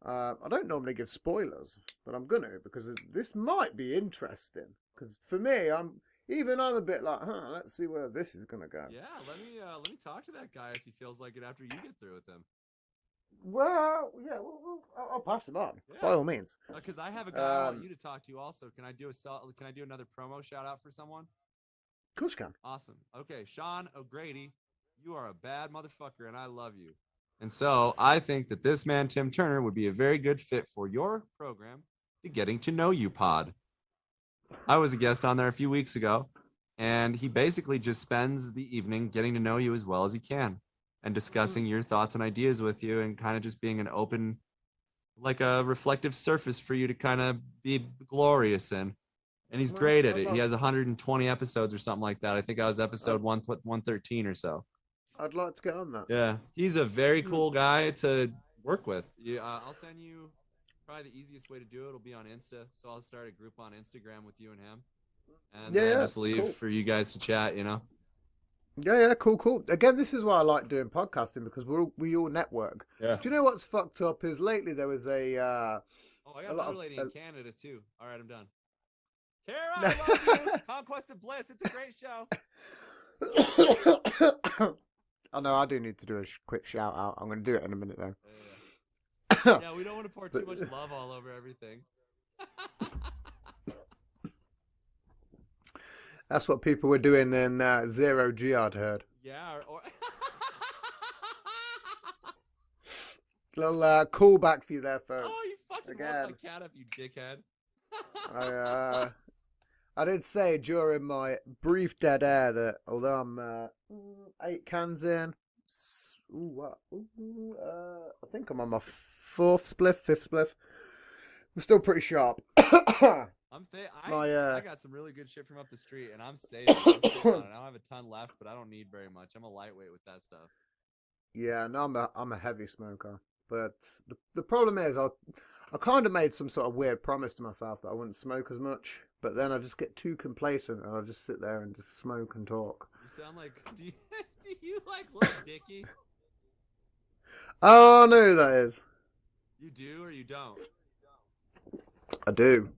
I don't normally give spoilers, but I'm going to because this might be interesting. Because for me, I'm a bit like, let's see where this is going to go. Yeah, let me talk to that guy if he feels like it after you get through with him. Well, yeah, I'll pass him on by all means. Because I have a guy I want you to talk to also. Can I do another promo shout out for someone? Of course you can. Awesome. Okay, Sean O'Grady, you are a bad motherfucker, and I love you. And so I think that this man, Tim Turner, would be a very good fit for your program, the Getting to Know You pod. I was a guest on there a few weeks ago, and he basically just spends the evening getting to know you as well as he can and discussing your thoughts and ideas with you and kind of just being an open, like a reflective surface for you to kind of be glorious in. And he's great at it. He has 120 episodes or something like that. I think I was episode 113 or so. I'd like to get on that. Yeah, he's a very cool guy to work with. I'll send you probably the easiest way to do it will be on Insta. So I'll start a group on Instagram with you and him, and just leave for you guys to chat. Yeah, cool. Again, this is why I like doing podcasting because we all network. Yeah. Do you know what's fucked up is lately there was I got another lady in Canada too. All right, I'm done. Kara, I love you. Conquest of Bliss. It's a great show. I know I do need to do a quick shout out. I'm going to do it in a minute though. Yeah, we don't want to pour too much love all over everything. That's what people were doing in Zero G, I'd heard. Yeah. Little callback for you there, folks. Oh, you fucking woke my cat up, you dickhead. I did say during my brief dead air that although I'm 8 cans in, I think I'm on my 5th spliff. I'm still pretty sharp. I got some really good shit from up the street, and I'm saving. I'm sitting on it. I don't have a ton left, but I don't need very much. I'm a lightweight with that stuff. Yeah, no, I'm a heavy smoker. But the problem is, I kind of made some sort of weird promise to myself that I wouldn't smoke as much. But then I just get too complacent, and I'll just sit there and just smoke and talk. You sound like do you like Lil Dicky? Oh, I know who that is. You do or you don't? I do.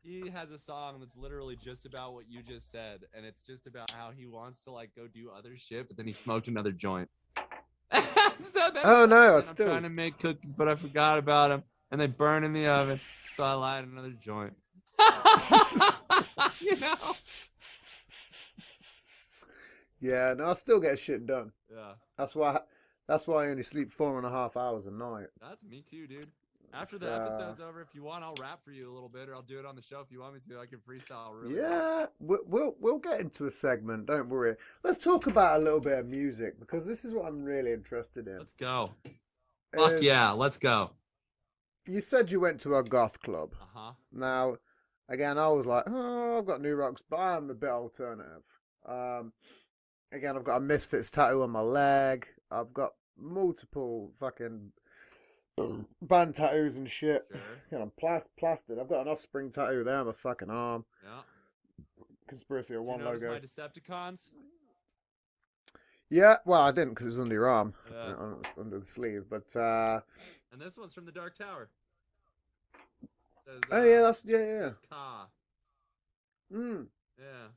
He has a song that's literally just about what you just said, and it's just about how he wants to like go do other shit, but then he smoked another joint. I'm trying to make cookies, but I forgot about them, and they burn in the oven, so I light another joint. Yeah, no, I still get shit done. Yeah. That's why I only sleep 4.5 hours a night. That's me too, dude. After the episode's over, if you want, I'll rap for you a little bit, or I'll do it on the show if you want me to. I can freestyle really. Yeah, we'll get into a segment. Don't worry. Let's talk about a little bit of music because this is what I'm really interested in. Let's go. Fuck yeah, let's go. You said you went to a goth club. Now, again, I was like, I've got New Rocks, but I'm a bit alternative. Again, I've got a Misfits tattoo on my leg. I've got multiple fucking band tattoos and shit. Sure. You know, I'm plastered. I've got an Offspring tattoo there on my fucking arm. Yeah. Conspiracy of One logo. My Decepticons? Yeah, well, I didn't because it was under your arm, Yeah. under the sleeve. But and this one's from the Dark Tower. It says, yeah. Ka. Yeah.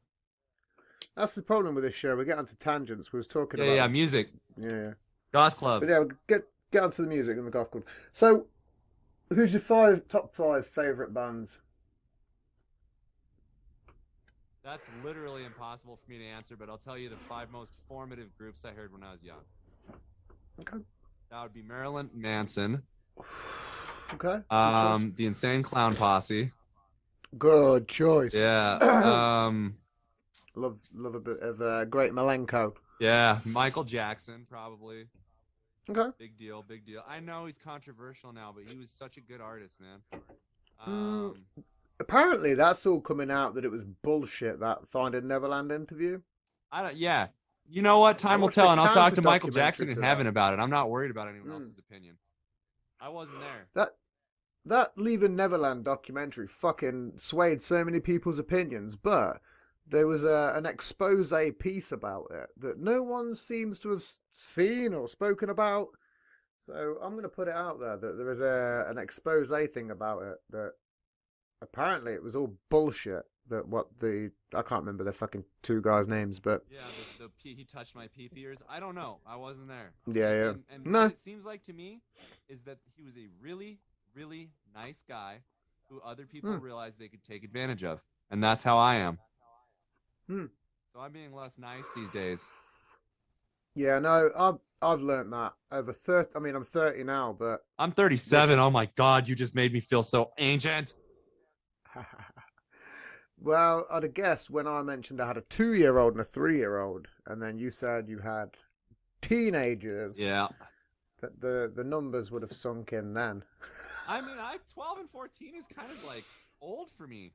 That's the problem with this show. We get onto tangents. We was talking about music. Yeah. Goth Club. But yeah, we'll get onto the music and the goth club. So, who's your top 5 favorite bands? That's literally impossible for me to answer, but I'll tell you the 5 most formative groups I heard when I was young. Okay. That would be Marilyn Manson. Okay. The Insane Clown Posse. Good choice. Yeah. Love a bit of Great Malenko. Yeah, Michael Jackson probably. Okay. Big deal, big deal. I know he's controversial now, but he was such a good artist, man. Apparently, that's all coming out that it was bullshit. That Finding Neverland interview. I don't. Yeah, you know what? Time will watched tell, a and I'll talk to counter Michael documentary Jackson in to heaven that. about it. I'm not worried about anyone else's opinion. I wasn't there. That Leaving Neverland documentary fucking swayed so many people's opinions, but there was an expose piece about it that no one seems to have seen or spoken about. So I'm going to put it out there that there is an expose thing about it that apparently it was all bullshit. That I can't remember the fucking two guys' names, but yeah, he touched my pee ears. I don't know. I wasn't there. Yeah. And No. what it seems like to me is that he was a really, really nice guy who other people realized they could take advantage of, and that's how I am. So I'm being less nice these days. Yeah, no, I've learned that over 30. I mean, I'm 30 now, but I'm 37. Oh my God, you just made me feel so ancient. well, I'd have guessed when I mentioned I had a 2-year-old and a 3-year-old, and then you said you had teenagers. Yeah. That the numbers would have sunk in then. I mean, 12 and 14 is kind of like old for me.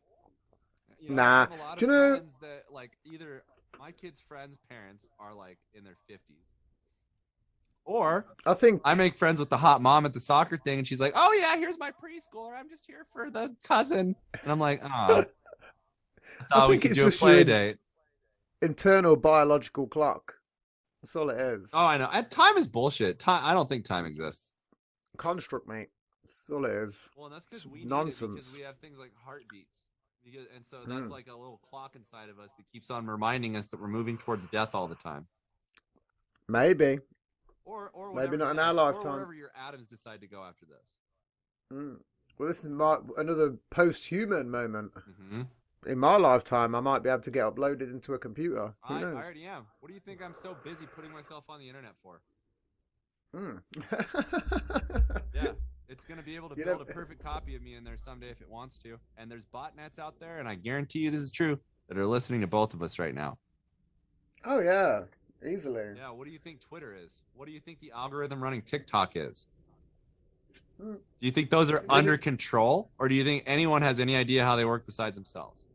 I Nah, have a lot do of you know? friends that like either my kids' friends' parents are like in their 50s, or I think I make friends with the hot mom at the soccer thing, and she's like, "Oh yeah, here's my preschooler. I'm just here for the cousin," and I'm like, "Oh, I thought we think could it's do a just play your date." internal biological clock. That's all it is. Oh, I know. And time is bullshit. Time. I don't think time exists. Construct, mate. That's all it is. Well, and that's because we need Nonsense. it because we have things like heartbeats. And so that's like a little clock inside of us that keeps on reminding us that we're moving towards death all the time. Maybe. Or Maybe not in ends, our lifetime. or wherever your atoms decide to go after this. Well, this is another post-human moment. Mm-hmm. In my lifetime, I might be able to get uploaded into a computer. Who I knows? already am. What do you think I'm so busy putting myself on the internet for? Yeah, it's going to be able to build a perfect copy of me in there someday if it wants to. And there's botnets out there, and I guarantee you this is true, that are listening to both of us right now. Oh, yeah. Easily. Yeah, what do you think Twitter is? What do you think the algorithm running TikTok is? Do you think those are under control, or do you think anyone has any idea how they work besides themselves?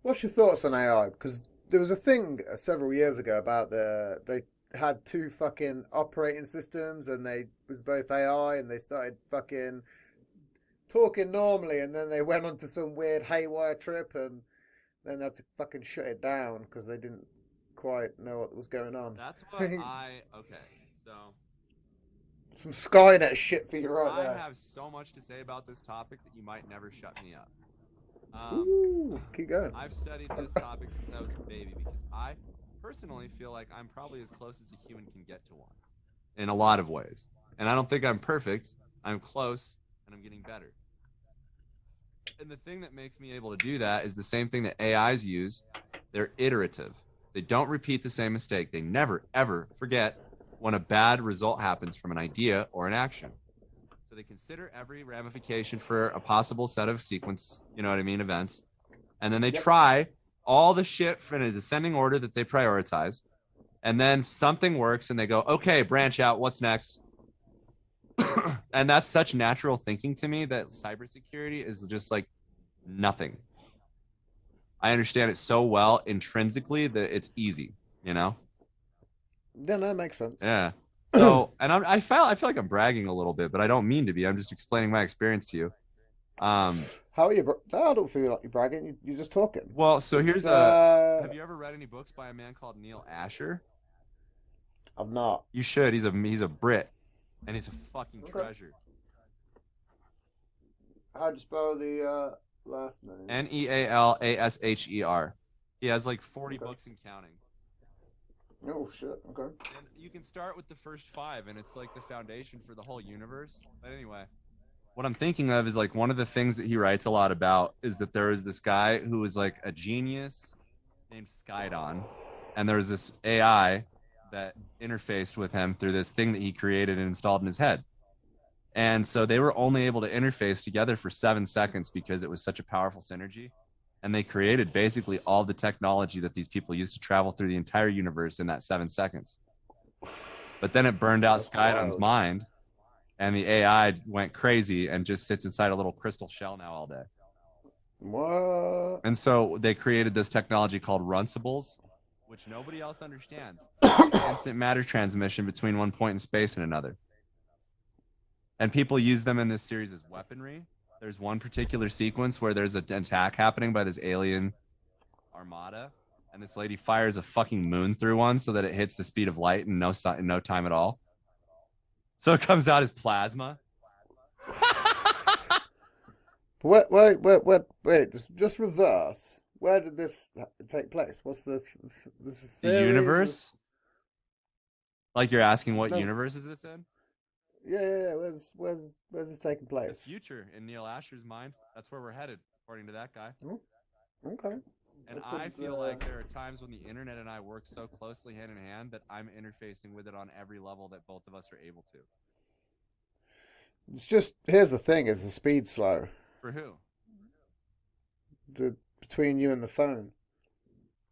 What's your thoughts on AI? Because there was a thing several years ago about they had two fucking operating systems, and they was both AI, and they started fucking talking normally, and then they went on to some weird haywire trip, and then they had to fucking shut it down because they didn't quite know what was going on. That's what okay. So some Skynet shit for you right there. I have so much to say about this topic that you might never shut me up. Ooh, keep going. I've studied this topic since I was a baby because I personally feel like I'm probably as close as a human can get to one in a lot of ways. And I don't think I'm perfect. I'm close, and I'm getting better. And the thing that makes me able to do that is the same thing that AIs use. They're iterative. They don't repeat the same mistake. They never, ever forget when a bad result happens from an idea or an action. So they consider every ramification for a possible set of sequence, events. And then they try all the shit in a descending order that they prioritize. And then something works and they go, okay, branch out. What's next? And that's such natural thinking to me that cybersecurity is just like nothing. I understand it so well intrinsically that it's easy, Yeah, no, that makes sense. Yeah. So, and I feel like I'm bragging a little bit, but I don't mean to be. I'm just explaining my experience to you. How are you? I don't feel like you're bragging. You're just talking. Well, so here's have you ever read any books by a man called Neil Asher? I've not. You should. He's a Brit, and he's a fucking treasure. How'd you spell the last name? Nealasher. He has like 40 books and counting. Oh shit! Okay. And you can start with the first 5, and it's like the foundation for the whole universe. But anyway, what I'm thinking of is like one of the things that he writes a lot about is that there is this guy who was like a genius named Skydon, and there was this AI that interfaced with him through this thing that he created and installed in his head. And so they were only able to interface together for 7 seconds because it was such a powerful synergy. And they created basically all the technology that these people used to travel through the entire universe in that 7 seconds. But then it burned out Skydon's mind, and the AI went crazy and just sits inside a little crystal shell now all day. What? And so they created this technology called Runcibles, which nobody else understands. Instant matter transmission between one point in space and another. And people use them in this series as weaponry. There's one particular sequence where there's an attack happening by this alien armada, and this lady fires a fucking moon through one so that it hits the speed of light in no time at all. So it comes out as plasma. Wait, just reverse. Where did this take place? What's the universe? Like you're asking what universe is this in? Yeah. Where's this taking place? The future in Neil Asher's mind. That's where we're headed, according to that guy. Oh, okay. And I feel like there are times when the internet and I work so closely hand in hand that I'm interfacing with it on every level that both of us are able to. It's just, here's the thing, is the speed slow? For who? Between you and the phone.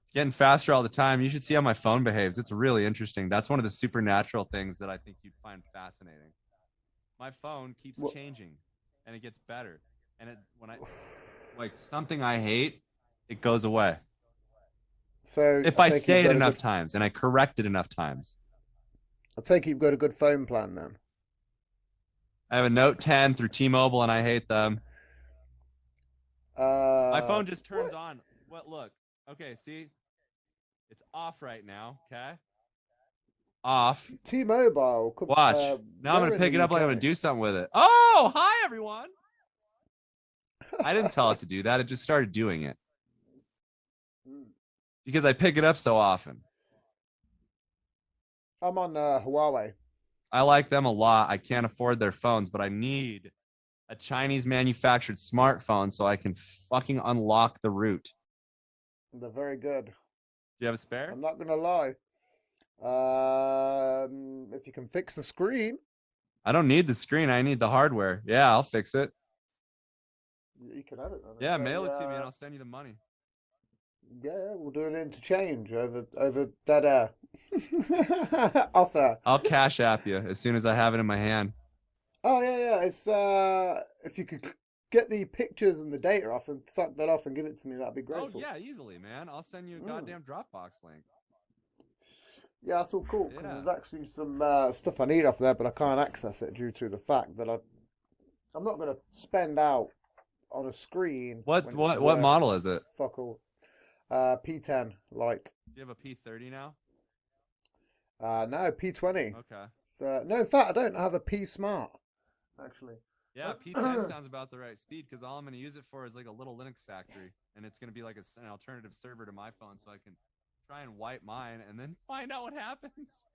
It's getting faster all the time. You should see how my phone behaves. It's really interesting. That's one of the supernatural things that I think you'd find fascinating. My phone keeps changing, and it gets better. And when I like something I hate, it goes away. So if I say it enough times and I correct it enough times. I'll take it you've got a good phone plan then. I have a Note 10 through T-Mobile, and I hate them. My phone just turns on. What? Look. Okay, see? It's off right now, okay? Off. T-Mobile. Watch. Now I'm going to pick it up like I'm going to do something with it. Oh, hi, everyone. I didn't tell it to do that. It just started doing it. Because I pick it up so often. I'm on Huawei. I like them a lot. I can't afford their phones, but I need a Chinese manufactured smartphone so I can fucking unlock the root. They're very good. Do you have a spare? I'm not going to lie. If you can fix the screen. I don't need the screen. I need the hardware. Yeah, I'll fix it. You can have it. Yeah, mail it to me and I'll send you the money. Yeah, we'll do an interchange over dead air. Offer. I'll cash app you as soon as I have it in my hand. Oh yeah. It's if you could get the pictures and the data off and fuck that off and give it to me, that'd be great. Oh yeah, easily, man. I'll send you a goddamn Dropbox link. Yeah, that's all cool. Because there's actually some stuff I need off there, but I can't access it due to the fact that I'm not going to spend out on a screen. What model is it? Fuck all. P10 Lite. Do you have a P30 now? No, P20. Okay. So, no, in fact, I don't have a P Smart, actually. Yeah, P10 sounds about the right speed because all I'm going to use it for is like a little Linux factory, and it's going to be like an alternative server to my phone, so I can try and wipe mine and then find out what happens.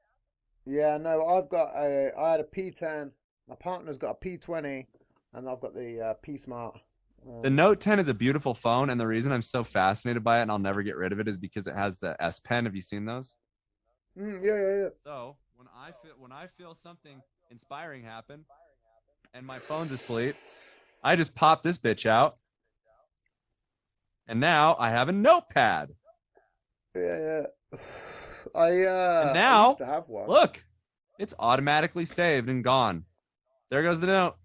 Yeah, no, I had a P10. My partner's got a P20, and I've got the P Smart. The Note 10 is a beautiful phone, and the reason I'm so fascinated by it and I'll never get rid of it is because it has the S Pen. Have you seen those? Yeah. So when I feel something inspiring happen, and my phone's asleep, I just pop this bitch out, and now I have a notepad. Yeah. And now, I used to have one. Look, it's automatically saved and gone. There goes the note.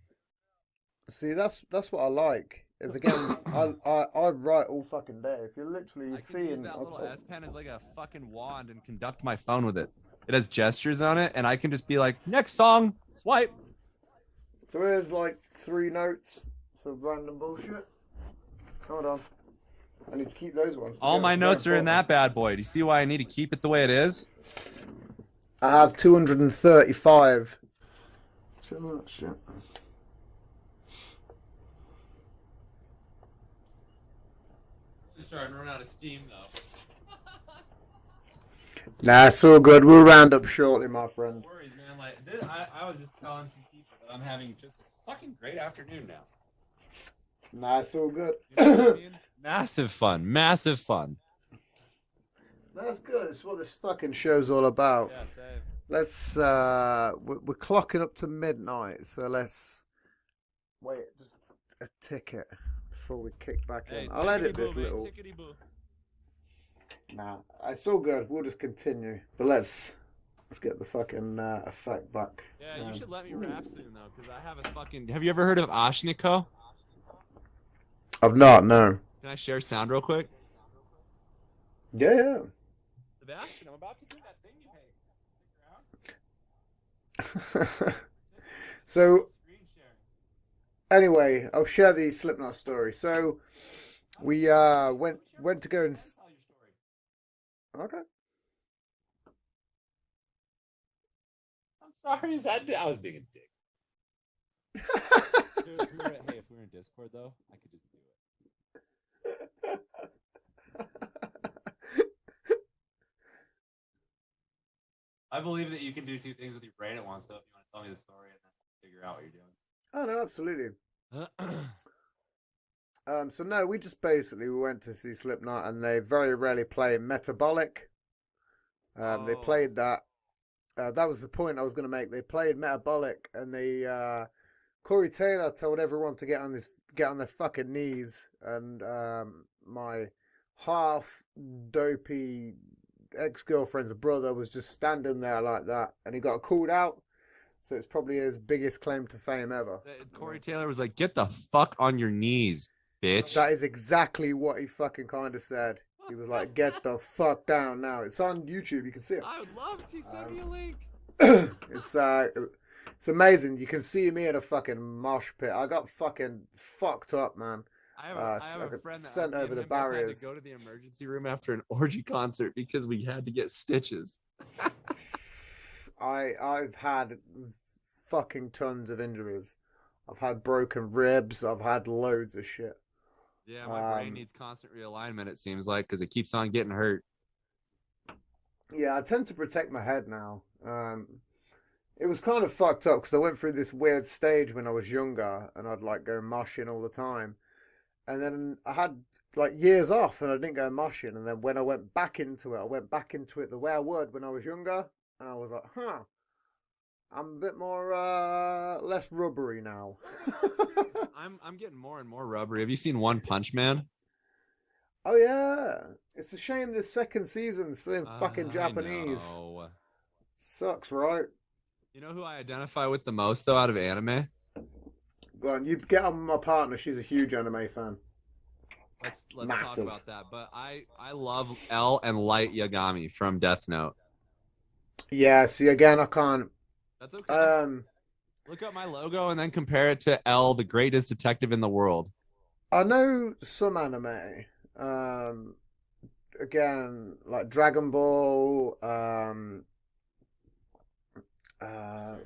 See, that's what I like. Is again, I write all fucking day. If you're literally seeing use that little S Pen as like a fucking wand and conduct my phone with it. It has gestures on it, and I can just be like, next song, swipe. So here's like 3 notes for random bullshit. Hold on. I need to keep those ones. All my notes are in that bad boy. Do you see why I need to keep it the way it is? I have 235. So much shit. Starting to run out of steam though. Nah, it's all good. We'll round up shortly, my friend. No worries, man. Like I was just telling some people that I'm having just a fucking great afternoon now. Nah, it's all good. You know what I mean? Massive fun. That's good. It's what this fucking show's all about. Yeah, same. Let's we're clocking up to midnight, so let's wait. Just a ticket. before we kick back Hey, in. I'll edit this tickety-boo, man, little. tickety-boo. Nah, it's all good. We'll just continue. But let's get the fucking effect back. Yeah, you should let me rap soon though, because I have a fucking. Have you ever heard of Ashniko? I've not, no. Can I share sound real quick? Yeah. Sebastian, I'm about to do that thing you hate. So Screen sharing. anyway, I'll share the Slipknot story. So we went to go and Tell your story. okay. I'm sorry, is that I was being a dick. Hey, if we were in Discord though, I could just do it. I believe that you can do two things with your brain at once, though. If you want to tell me the story and then figure out what you're doing. Oh no, absolutely. So no, we just basically went to see Slipknot, and they very rarely play Metabolic. They played that. That was the point I was going to make. They played Metabolic, and they Corey Taylor told everyone to get on their fucking knees, and my half dopey ex-girlfriend's brother was just standing there like that, and he got called out. So it's probably his biggest claim to fame ever. Corey Taylor was like, "Get the fuck on your knees, bitch." That is exactly what he fucking kind of said. He was like, "Get the fuck down now." It's on YouTube. You can see it. I would love to send me a link. It's amazing. You can see me in a fucking mosh pit. I got fucking fucked up, man. I have a friend that sent me and over the him both had barriers. to go to the emergency room after an orgy concert because we had to get stitches. I've had fucking tons of injuries. I've had broken ribs. I've had loads of shit. Yeah, my brain needs constant realignment, it seems like, because it keeps on getting hurt. Yeah, I tend to protect my head now. It was kind of fucked up because I went through this weird stage when I was younger, and I'd like go moshing all the time. And then I had like years off, and I didn't go moshing. And then when I went back into it, I went back into it the way I would when I was younger, and I was like, huh. I'm a bit more less rubbery now. I'm getting more and more rubbery. Have you seen One Punch Man? Oh yeah, it's a shame the second season's in fucking Japanese. I know. Sucks, right? You know who I identify with the most though out of anime? Go on, you get on with my partner. She's a huge anime fan. Let's Massive. talk about that. But I love L and Light Yagami from Death Note. Yeah, see again, I can't. That's okay. Look up my logo and then compare it to L, the greatest detective in the world. I know some anime. Again, like Dragon Ball.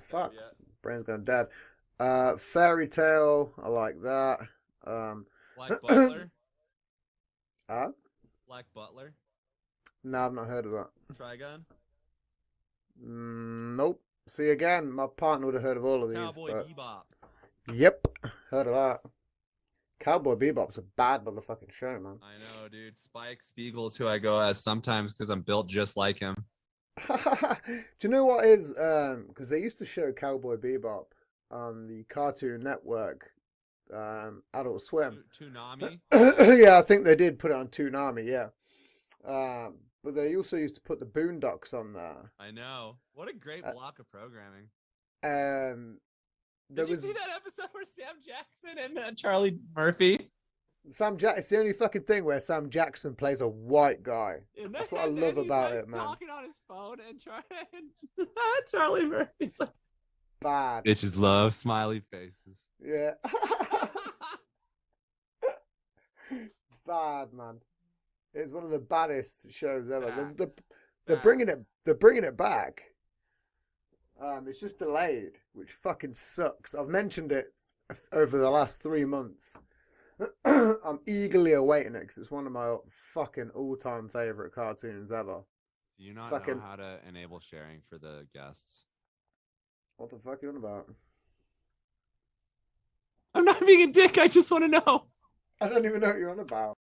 Fuck, brain's going dead. Fairy Tale, I like that. Black Butler. Black Butler. No, I've not heard of that. Trigun. Nope. See again, my partner would have heard of all of these. Cowboy but... Bebop. Yep, heard of that. Cowboy Bebop's a bad motherfucking show, man. I know, dude. Spike Spiegel's who I go as sometimes because I'm built just like him. Do you know what is? Because they used to show Cowboy Bebop on the Cartoon Network, Adult Swim. Toonami? Yeah, I think they did put it on Toonami, yeah. But they also used to put the Boondocks on there. I know. What a great block of programming. Did you see that episode where Sam Jackson and Charlie Murphy? It's the only fucking thing where Sam Jackson plays a white guy. That's what I love about it, man. Talking on his phone and Charlie Murphy's like, bad. Bitches love smiley faces. Yeah. Bad, man. It's one of the baddest shows ever. They're bringing it back. It's just delayed, which fucking sucks. I've mentioned it over the last 3 months. I'm eagerly awaiting it because it's one of my fucking all-time favorite cartoons ever. Do you not know how to enable sharing for the guests? What the fuck are you on about? I'm not being a dick. I just want to know. I don't even know what you're on about.